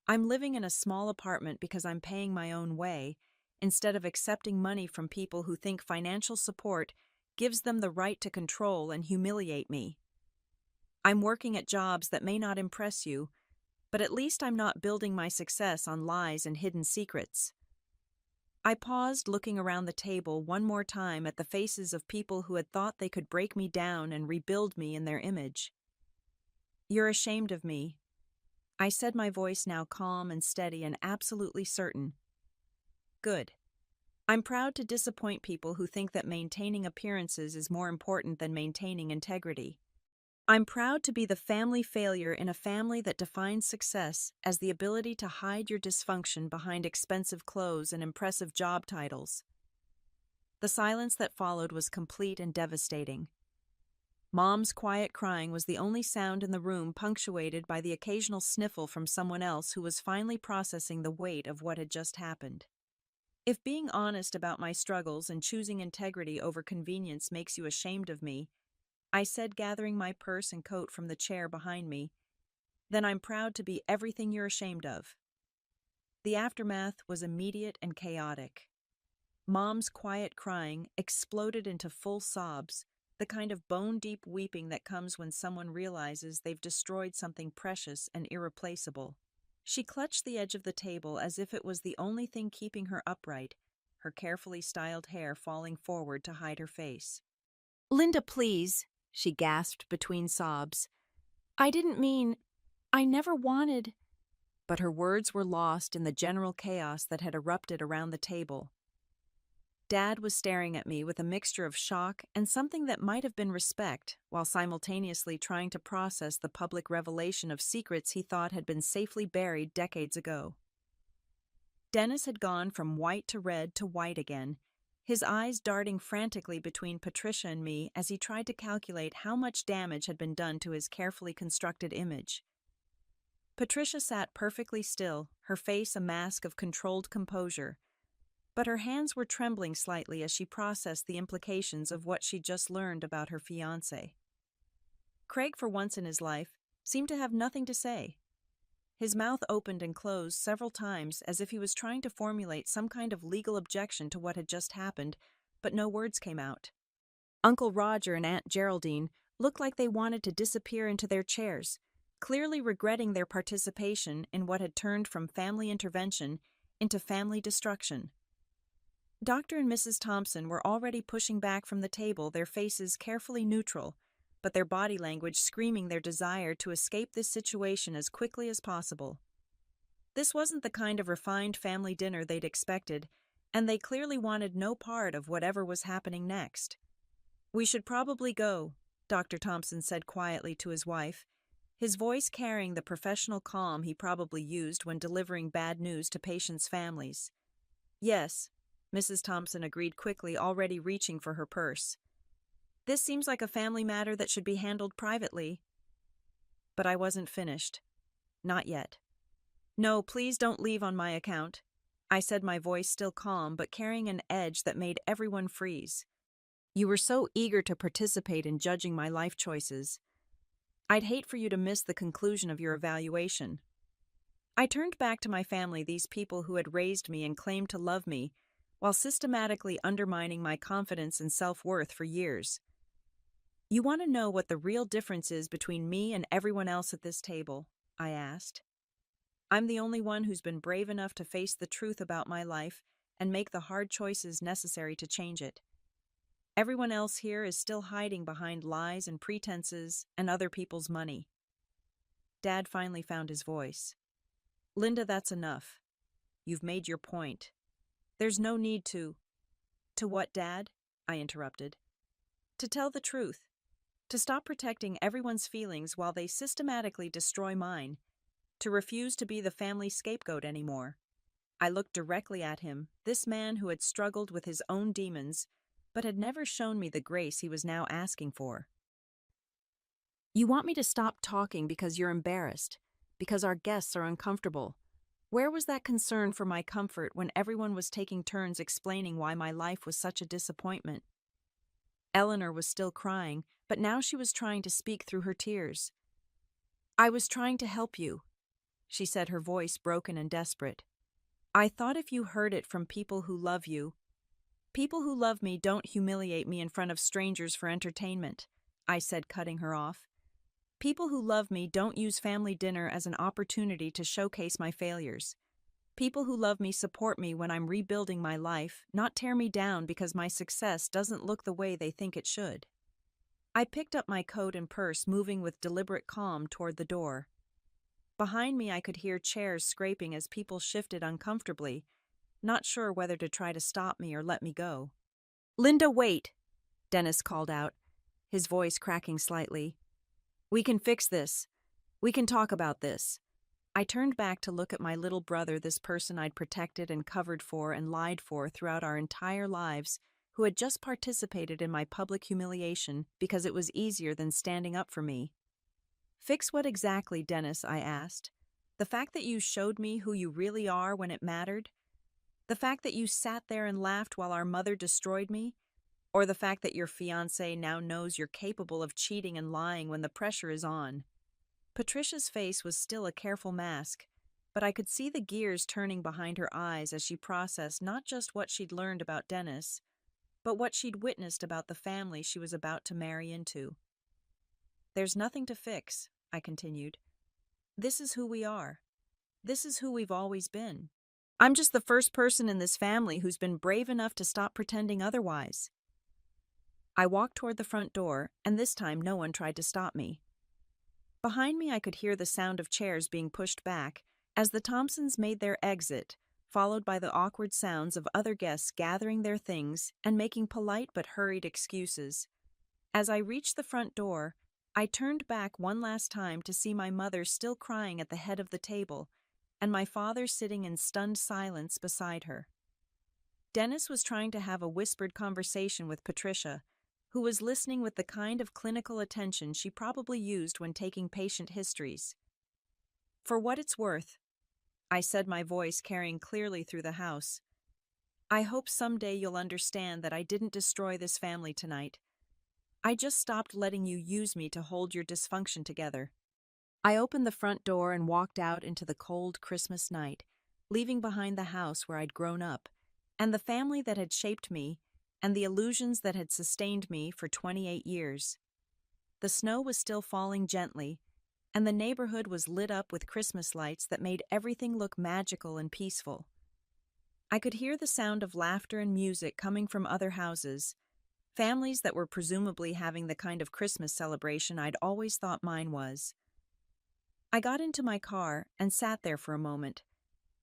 I'm living in a small apartment because I'm paying my own way, instead of accepting money from people who think financial support gives them the right to control and humiliate me. I'm working at jobs that may not impress you, but at least I'm not building my success on lies and hidden secrets. I paused, looking around the table one more time at the faces of people who had thought they could break me down and rebuild me in their image. You're ashamed of me, I said, my voice now calm and steady and absolutely certain. Good. I'm proud to disappoint people who think that maintaining appearances is more important than maintaining integrity. I'm proud to be the family failure in a family that defines success as the ability to hide your dysfunction behind expensive clothes and impressive job titles. The silence that followed was complete and devastating. Mom's quiet crying was the only sound in the room, punctuated by the occasional sniffle from someone else who was finally processing the weight of what had just happened. If being honest about my struggles and choosing integrity over convenience makes you ashamed of me, I said, gathering my purse and coat from the chair behind me, then I'm proud to be everything you're ashamed of. The aftermath was immediate and chaotic. Mom's quiet crying exploded into full sobs, the kind of bone-deep weeping that comes when someone realizes they've destroyed something precious and irreplaceable. She clutched the edge of the table as if it was the only thing keeping her upright, her carefully styled hair falling forward to hide her face. "Linda, please," she gasped between sobs. "I didn't mean, I never wanted—" But her words were lost in the general chaos that had erupted around the table. Dad was staring at me with a mixture of shock and something that might have been respect, while simultaneously trying to process the public revelation of secrets he thought had been safely buried decades ago. Dennis had gone from white to red to white again, his eyes darting frantically between Patricia and me as he tried to calculate how much damage had been done to his carefully constructed image. Patricia sat perfectly still, her face a mask of controlled composure, but her hands were trembling slightly as she processed the implications of what she'd just learned about her fiancé. Craig, for once in his life, seemed to have nothing to say. His mouth opened and closed several times as if he was trying to formulate some kind of legal objection to what had just happened, but no words came out. Uncle Roger and Aunt Geraldine looked like they wanted to disappear into their chairs, clearly regretting their participation in what had turned from family intervention into family destruction. Dr. and Mrs. Thompson were already pushing back from the table, their faces carefully neutral, but their body language screaming their desire to escape this situation as quickly as possible. This wasn't the kind of refined family dinner they'd expected, and they clearly wanted no part of whatever was happening next. "We should probably go," Dr. Thompson said quietly to his wife, his voice carrying the professional calm he probably used when delivering bad news to patients' families. "Yes," Mrs. Thompson agreed quickly, already reaching for her purse. "This seems like a family matter that should be handled privately." But I wasn't finished. Not yet. "No, please don't leave on my account," I said, my voice still calm but carrying an edge that made everyone freeze. "You were so eager to participate in judging my life choices. I'd hate for you to miss the conclusion of your evaluation." I turned back to my family, these people who had raised me and claimed to love me, while systematically undermining my confidence and self-worth for years. "You want to know what the real difference is between me and everyone else at this table?" I asked. "I'm the only one who's been brave enough to face the truth about my life and make the hard choices necessary to change it. Everyone else here is still hiding behind lies and pretenses and other people's money." Dad finally found his voice. "Linda, that's enough. You've made your point. There's no need to—" "To what, Dad?" I interrupted. "To tell the truth. To stop protecting everyone's feelings while they systematically destroy mine. To refuse to be the family scapegoat anymore." I looked directly at him, this man who had struggled with his own demons, but had never shown me the grace he was now asking for. "You want me to stop talking because you're embarrassed, because our guests are uncomfortable. Where was that concern for my comfort when everyone was taking turns explaining why my life was such a disappointment?" Eleanor was still crying, but now she was trying to speak through her tears. "I was trying to help you," she said, her voice broken and desperate. "I thought if you heard it from people who love you—" "People who love me don't humiliate me in front of strangers for entertainment," I said, cutting her off. "People who love me don't use family dinner as an opportunity to showcase my failures. People who love me support me when I'm rebuilding my life, not tear me down because my success doesn't look the way they think it should." I picked up my coat and purse, moving with deliberate calm toward the door. Behind me, I could hear chairs scraping as people shifted uncomfortably, not sure whether to try to stop me or let me go. "Linda, wait!" Dennis called out, his voice cracking slightly. "We can fix this. We can talk about this." I turned back to look at my little brother, this person I'd protected and covered for and lied for throughout our entire lives, who had just participated in my public humiliation because it was easier than standing up for me. "Fix what exactly, Dennis?" I asked. "The fact that you showed me who you really are when it mattered? The fact that you sat there and laughed while our mother destroyed me? Or the fact that your fiancé now knows you're capable of cheating and lying when the pressure is on?" Patricia's face was still a careful mask, but I could see the gears turning behind her eyes as she processed not just what she'd learned about Dennis, but what she'd witnessed about the family she was about to marry into. "There's nothing to fix," I continued. "This is who we are. This is who we've always been. I'm just the first person in this family who's been brave enough to stop pretending otherwise." I walked toward the front door, and this time no one tried to stop me. Behind me, I could hear the sound of chairs being pushed back as the Thompsons made their exit, followed by the awkward sounds of other guests gathering their things and making polite but hurried excuses. As I reached the front door, I turned back one last time to see my mother still crying at the head of the table, and my father sitting in stunned silence beside her. Dennis was trying to have a whispered conversation with Patricia, who was listening with the kind of clinical attention she probably used when taking patient histories. "For what it's worth," I said, my voice carrying clearly through the house, "I hope someday you'll understand that I didn't destroy this family tonight. I just stopped letting you use me to hold your dysfunction together." I opened the front door and walked out into the cold Christmas night, leaving behind the house where I'd grown up, and the family that had shaped me, and the illusions that had sustained me for 28 years. The snow was still falling gently, and the neighborhood was lit up with Christmas lights that made everything look magical and peaceful. I could hear the sound of laughter and music coming from other houses, families that were presumably having the kind of Christmas celebration I'd always thought mine was. I got into my car and sat there for a moment,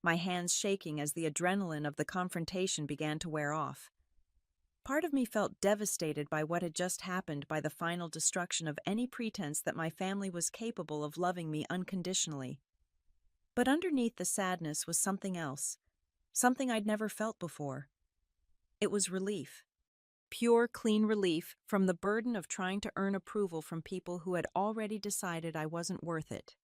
my hands shaking as the adrenaline of the confrontation began to wear off. Part of me felt devastated by what had just happened, by the final destruction of any pretense that my family was capable of loving me unconditionally. But underneath the sadness was something else, something I'd never felt before. It was relief. Pure, clean relief from the burden of trying to earn approval from people who had already decided I wasn't worth it.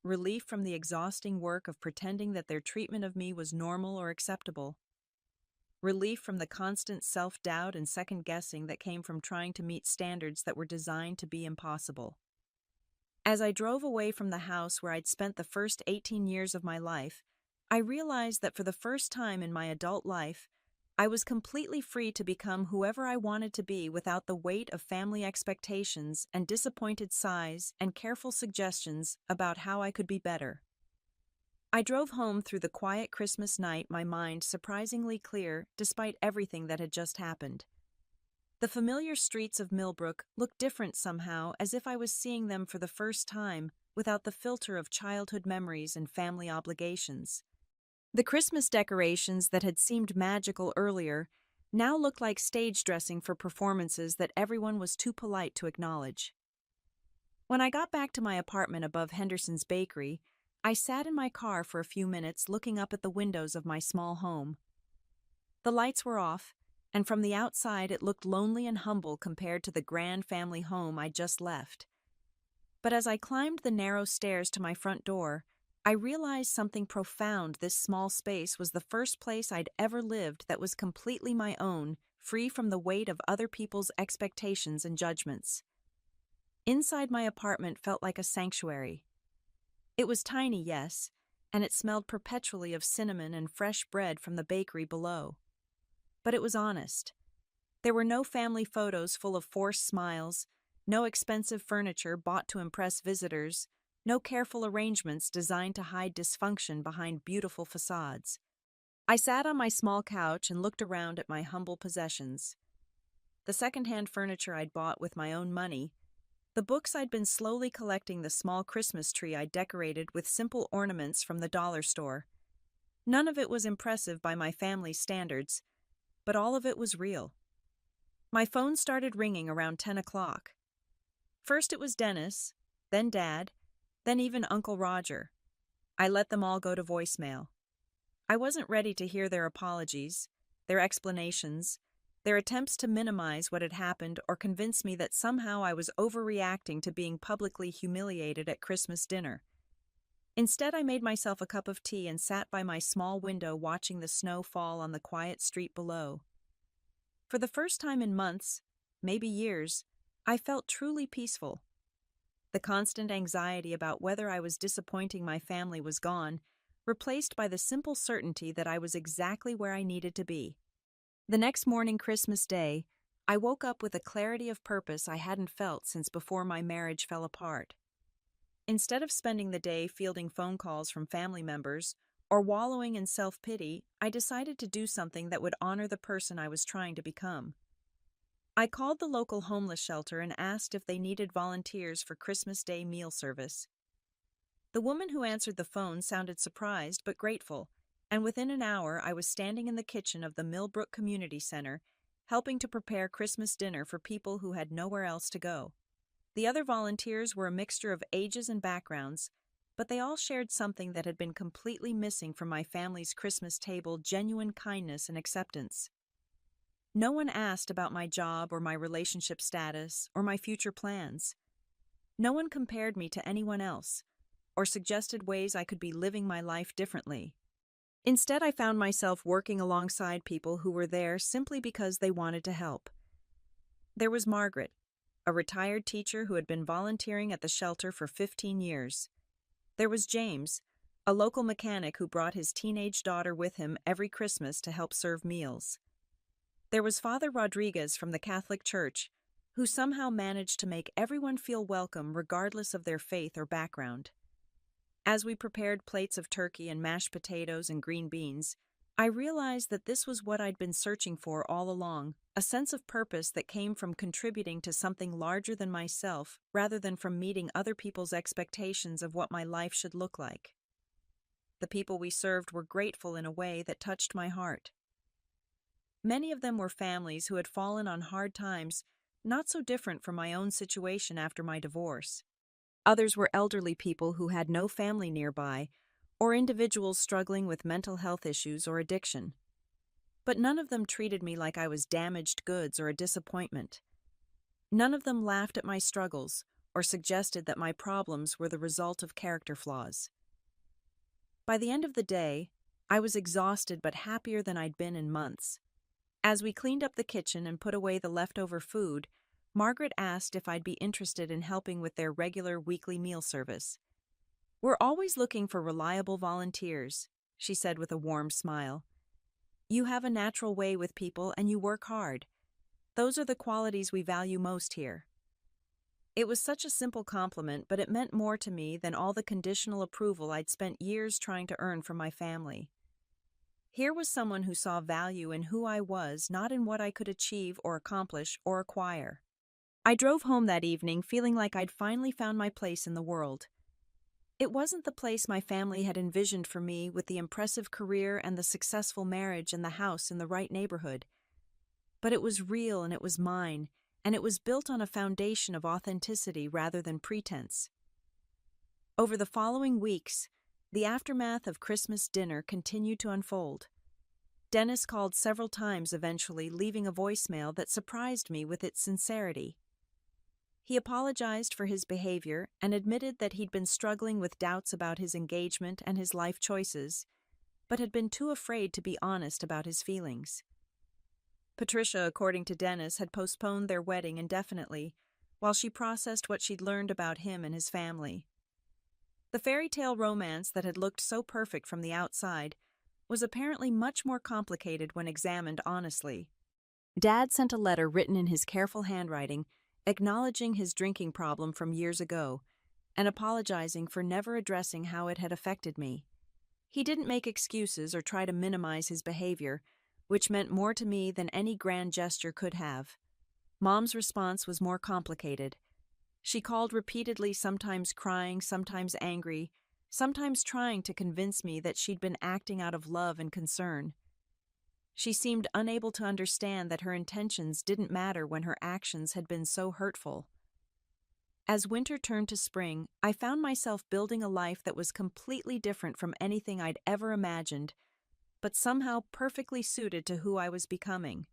Relief from the exhausting work of pretending that their treatment of me was normal or acceptable. Relief from the constant self-doubt and second-guessing that came from trying to meet standards that were designed to be impossible. As I drove away from the house where I'd spent the first 18 years of my life, I realized that for the first time in my adult life, I was completely free to become whoever I wanted to be without the weight of family expectations and disappointed sighs and careful suggestions about how I could be better. I drove home through the quiet Christmas night, my mind surprisingly clear despite everything that had just happened. The familiar streets of Millbrook looked different somehow, as if I was seeing them for the first time without the filter of childhood memories and family obligations. The Christmas decorations that had seemed magical earlier now looked like stage dressing for performances that everyone was too polite to acknowledge. When I got back to my apartment above Henderson's Bakery, I sat in my car for a few minutes looking up at the windows of my small home. The lights were off, and from the outside it looked lonely and humble compared to the grand family home I'd just left. But as I climbed the narrow stairs to my front door, I realized something profound. This small space was the first place I'd ever lived that was completely my own, free from the weight of other people's expectations and judgments. Inside my apartment felt like a sanctuary. It was tiny, yes, and it smelled perpetually of cinnamon and fresh bread from the bakery below. But it was honest. There were no family photos full of forced smiles, no expensive furniture bought to impress visitors, no careful arrangements designed to hide dysfunction behind beautiful facades. I sat on my small couch and looked around at my humble possessions. The secondhand furniture I'd bought with my own money, the books I'd been slowly collecting, the small Christmas tree I'd decorated with simple ornaments from the dollar store. None of it was impressive by my family's standards, but all of it was real. My phone started ringing around 10 o'clock. First it was Dennis, then Dad, then even Uncle Roger. I let them all go to voicemail. I wasn't ready to hear their apologies, their explanations, their attempts to minimize what had happened or convince me that somehow I was overreacting to being publicly humiliated at Christmas dinner. Instead, I made myself a cup of tea and sat by my small window watching the snow fall on the quiet street below. For the first time in months, maybe years, I felt truly peaceful. The constant anxiety about whether I was disappointing my family was gone, replaced by the simple certainty that I was exactly where I needed to be. The next morning, Christmas Day, I woke up with a clarity of purpose I hadn't felt since before my marriage fell apart. Instead of spending the day fielding phone calls from family members or wallowing in self-pity, I decided to do something that would honor the person I was trying to become. I called the local homeless shelter and asked if they needed volunteers for Christmas Day meal service. The woman who answered the phone sounded surprised but grateful, and within an hour I was standing in the kitchen of the Millbrook Community Center, helping to prepare Christmas dinner for people who had nowhere else to go. The other volunteers were a mixture of ages and backgrounds, but they all shared something that had been completely missing from my family's Christmas table: genuine kindness and acceptance. No one asked about my job or my relationship status or my future plans. No one compared me to anyone else or suggested ways I could be living my life differently. Instead, I found myself working alongside people who were there simply because they wanted to help. There was Margaret, a retired teacher who had been volunteering at the shelter for 15 years. There was James, a local mechanic who brought his teenage daughter with him every Christmas to help serve meals. There was Father Rodriguez from the Catholic Church, who somehow managed to make everyone feel welcome regardless of their faith or background. As we prepared plates of turkey and mashed potatoes and green beans, I realized that this was what I'd been searching for all along, a sense of purpose that came from contributing to something larger than myself rather than from meeting other people's expectations of what my life should look like. The people we served were grateful in a way that touched my heart. Many of them were families who had fallen on hard times, not so different from my own situation after my divorce. Others were elderly people who had no family nearby, or individuals struggling with mental health issues or addiction. But none of them treated me like I was damaged goods or a disappointment. None of them laughed at my struggles or suggested that my problems were the result of character flaws. By the end of the day, I was exhausted but happier than I'd been in months. As we cleaned up the kitchen and put away the leftover food, Margaret asked if I'd be interested in helping with their regular weekly meal service. "We're always looking for reliable volunteers," she said with a warm smile. "You have a natural way with people and you work hard. Those are the qualities we value most here." It was such a simple compliment, but it meant more to me than all the conditional approval I'd spent years trying to earn from my family. Here was someone who saw value in who I was, not in what I could achieve or accomplish or acquire. I drove home that evening feeling like I'd finally found my place in the world. It wasn't the place my family had envisioned for me with the impressive career and the successful marriage and the house in the right neighborhood. But it was real and it was mine, and it was built on a foundation of authenticity rather than pretense. Over the following weeks, the aftermath of Christmas dinner continued to unfold. Dennis called several times eventually, leaving a voicemail that surprised me with its sincerity. He apologized for his behavior and admitted that he'd been struggling with doubts about his engagement and his life choices, but had been too afraid to be honest about his feelings. Patricia, according to Dennis, had postponed their wedding indefinitely, while she processed what she'd learned about him and his family. The fairy tale romance that had looked so perfect from the outside was apparently much more complicated when examined honestly. Dad sent a letter written in his careful handwriting, acknowledging his drinking problem from years ago, and apologizing for never addressing how it had affected me. He didn't make excuses or try to minimize his behavior, which meant more to me than any grand gesture could have. Mom's response was more complicated. She called repeatedly, sometimes crying, sometimes angry, sometimes trying to convince me that she'd been acting out of love and concern. She seemed unable to understand that her intentions didn't matter when her actions had been so hurtful. As winter turned to spring, I found myself building a life that was completely different from anything I'd ever imagined, but somehow perfectly suited to who I was becoming.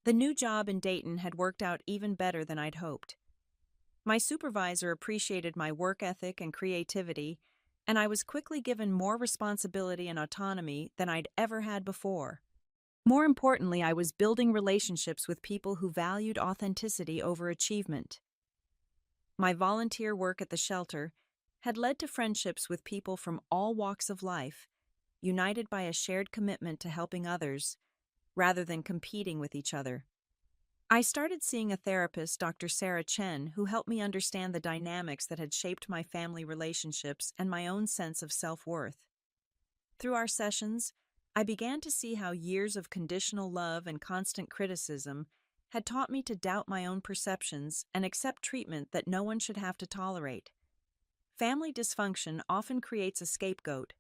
The new job in Dayton had worked out even better than I'd hoped. My supervisor appreciated my work ethic and creativity, and I was quickly given more responsibility and autonomy than I'd ever had before. More importantly, I was building relationships with people who valued authenticity over achievement. My volunteer work at the shelter had led to friendships with people from all walks of life, united by a shared commitment to helping others, rather than competing with each other. I started seeing a therapist, Dr. Sarah Chen, who helped me understand the dynamics that had shaped my family relationships and my own sense of self-worth. Through our sessions, I began to see how years of conditional love and constant criticism had taught me to doubt my own perceptions and accept treatment that no one should have to tolerate. Family dysfunction often creates a scapegoat,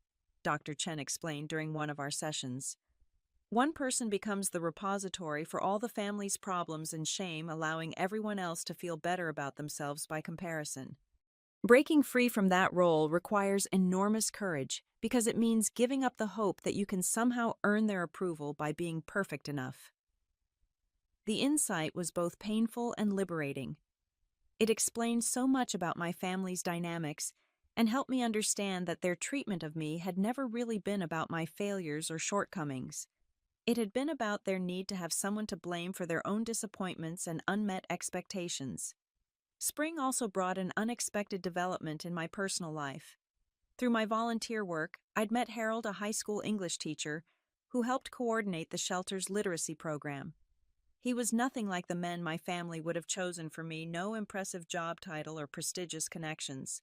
Dr. Chen explained during one of our sessions. One person becomes the repository for all the family's problems and shame, allowing everyone else to feel better about themselves by comparison. Breaking free from that role requires enormous courage because it means giving up the hope that you can somehow earn their approval by being perfect enough. The insight was both painful and liberating. It explained so much about my family's dynamics and helped me understand that their treatment of me had never really been about my failures or shortcomings. It had been about their need to have someone to blame for their own disappointments and unmet expectations. Spring also brought an unexpected development in my personal life. Through my volunteer work, I'd met Harold, a high school English teacher, who helped coordinate the shelter's literacy program. He was nothing like the men my family would have chosen for me, no impressive job title or prestigious connections.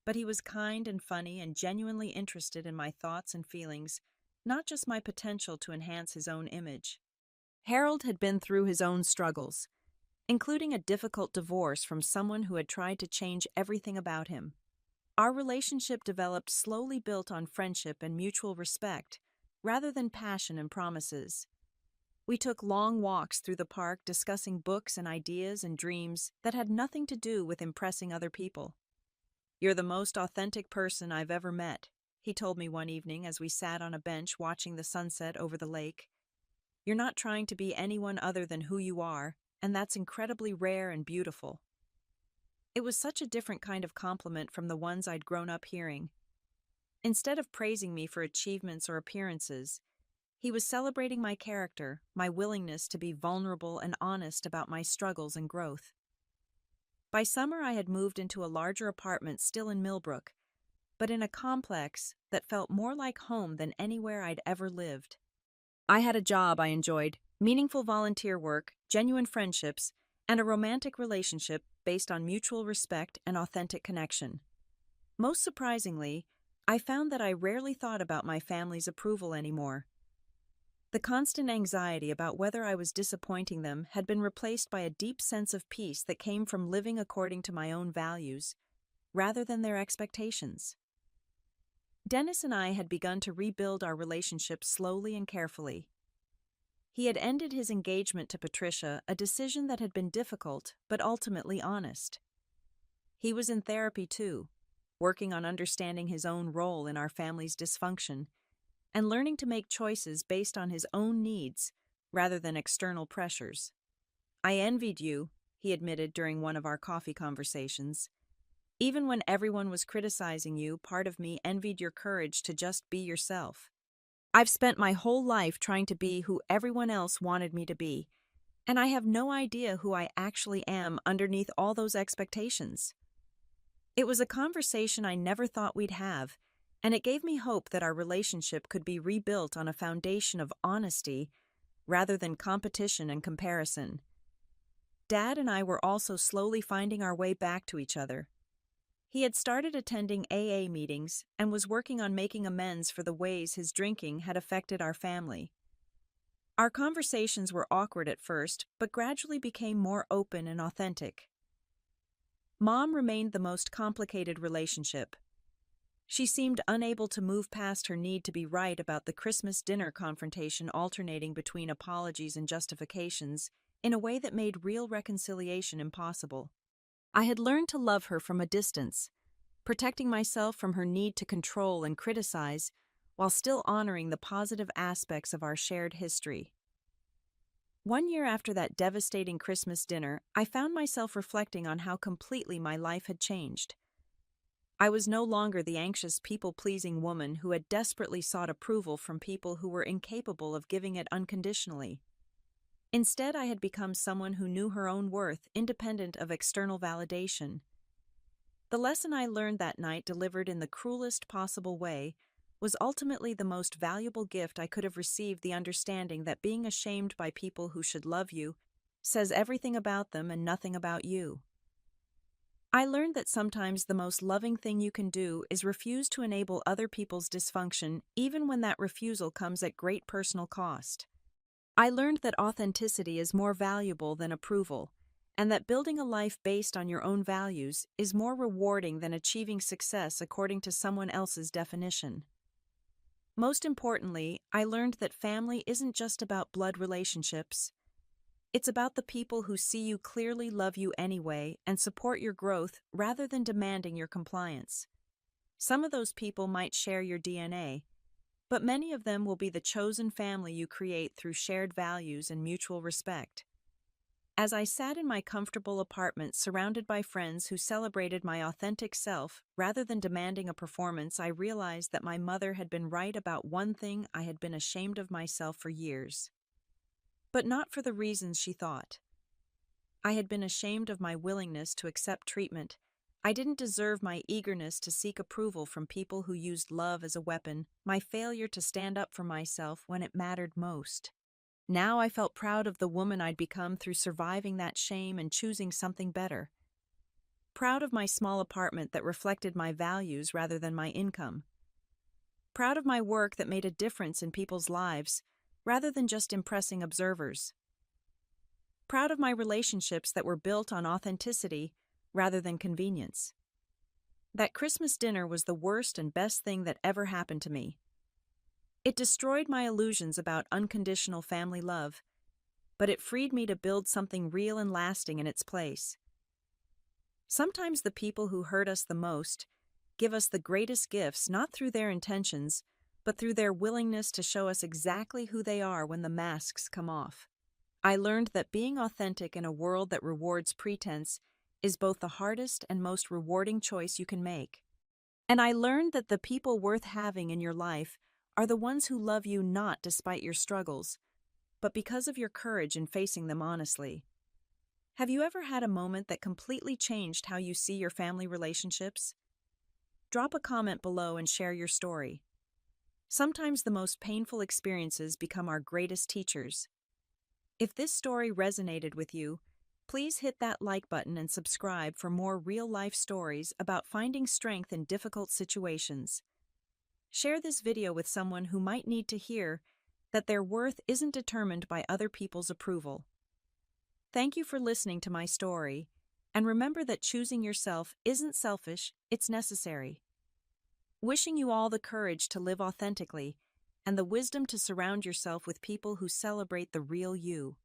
But he was kind and funny and genuinely interested in my thoughts and feelings, not just my potential to enhance his own image. Harold had been through his own struggles, including a difficult divorce from someone who had tried to change everything about him. Our relationship developed slowly, built on friendship and mutual respect, rather than passion and promises. We took long walks through the park discussing books and ideas and dreams that had nothing to do with impressing other people. "You're the most authentic person I've ever met," he told me one evening as we sat on a bench watching the sunset over the lake. "You're not trying to be anyone other than who you are, and that's incredibly rare and beautiful." It was such a different kind of compliment from the ones I'd grown up hearing. Instead of praising me for achievements or appearances, he was celebrating my character, my willingness to be vulnerable and honest about my struggles and growth. By summer, I had moved into a larger apartment still in Millbrook, but in a complex that felt more like home than anywhere I'd ever lived. I had a job I enjoyed, meaningful volunteer work, genuine friendships, and a romantic relationship based on mutual respect and authentic connection. Most surprisingly, I found that I rarely thought about my family's approval anymore. The constant anxiety about whether I was disappointing them had been replaced by a deep sense of peace that came from living according to my own values, rather than their expectations. Dennis and I had begun to rebuild our relationship slowly and carefully. He had ended his engagement to Patricia, a decision that had been difficult but ultimately honest. He was in therapy too, working on understanding his own role in our family's dysfunction and learning to make choices based on his own needs rather than external pressures. "I envied you," he admitted during one of our coffee conversations. "Even when everyone was criticizing you, part of me envied your courage to just be yourself. I've spent my whole life trying to be who everyone else wanted me to be, and I have no idea who I actually am underneath all those expectations." It was a conversation I never thought we'd have, and it gave me hope that our relationship could be rebuilt on a foundation of honesty rather than competition and comparison. Dad and I were also slowly finding our way back to each other. He had started attending AA meetings and was working on making amends for the ways his drinking had affected our family. Our conversations were awkward at first, but gradually became more open and authentic. Mom remained the most complicated relationship. She seemed unable to move past her need to be right about the Christmas dinner confrontation, alternating between apologies and justifications in a way that made real reconciliation impossible. I had learned to love her from a distance, protecting myself from her need to control and criticize while still honoring the positive aspects of our shared history. One year after that devastating Christmas dinner, I found myself reflecting on how completely my life had changed. I was no longer the anxious, people-pleasing woman who had desperately sought approval from people who were incapable of giving it unconditionally. Instead, I had become someone who knew her own worth, independent of external validation. The lesson I learned that night, delivered in the cruelest possible way, was ultimately the most valuable gift I could have received: the understanding that being ashamed by people who should love you says everything about them and nothing about you. I learned that sometimes the most loving thing you can do is refuse to enable other people's dysfunction, even when that refusal comes at great personal cost. I learned that authenticity is more valuable than approval, and that building a life based on your own values is more rewarding than achieving success according to someone else's definition. Most importantly, I learned that family isn't just about blood relationships. It's about the people who see you clearly, love you anyway, and support your growth rather than demanding your compliance. Some of those people might share your DNA, but many of them will be the chosen family you create through shared values and mutual respect. As I sat in my comfortable apartment surrounded by friends who celebrated my authentic self rather than demanding a performance, I realized that my mother had been right about one thing: I had been ashamed of myself for years. But not for the reasons she thought. I had been ashamed of my willingness to accept treatment. I didn't deserve my eagerness to seek approval from people who used love as a weapon, my failure to stand up for myself when it mattered most. Now I felt proud of the woman I'd become through surviving that shame and choosing something better. Proud of my small apartment that reflected my values rather than my income. Proud of my work that made a difference in people's lives rather than just impressing observers. Proud of my relationships that were built on authenticity rather than convenience. That Christmas dinner was the worst and best thing that ever happened to me. It destroyed my illusions about unconditional family love, but it freed me to build something real and lasting in its place. Sometimes the people who hurt us the most give us the greatest gifts not through their intentions, but through their willingness to show us exactly who they are when the masks come off. I learned that being authentic in a world that rewards pretense is both the hardest and most rewarding choice you can make. And I learned that the people worth having in your life are the ones who love you not despite your struggles, but because of your courage in facing them honestly. Have you ever had a moment that completely changed how you see your family relationships? Drop a comment below and share your story. Sometimes the most painful experiences become our greatest teachers. If this story resonated with you, please hit that like button and subscribe for more real-life stories about finding strength in difficult situations. Share this video with someone who might need to hear that their worth isn't determined by other people's approval. Thank you for listening to my story, and remember that choosing yourself isn't selfish, it's necessary. Wishing you all the courage to live authentically and the wisdom to surround yourself with people who celebrate the real you.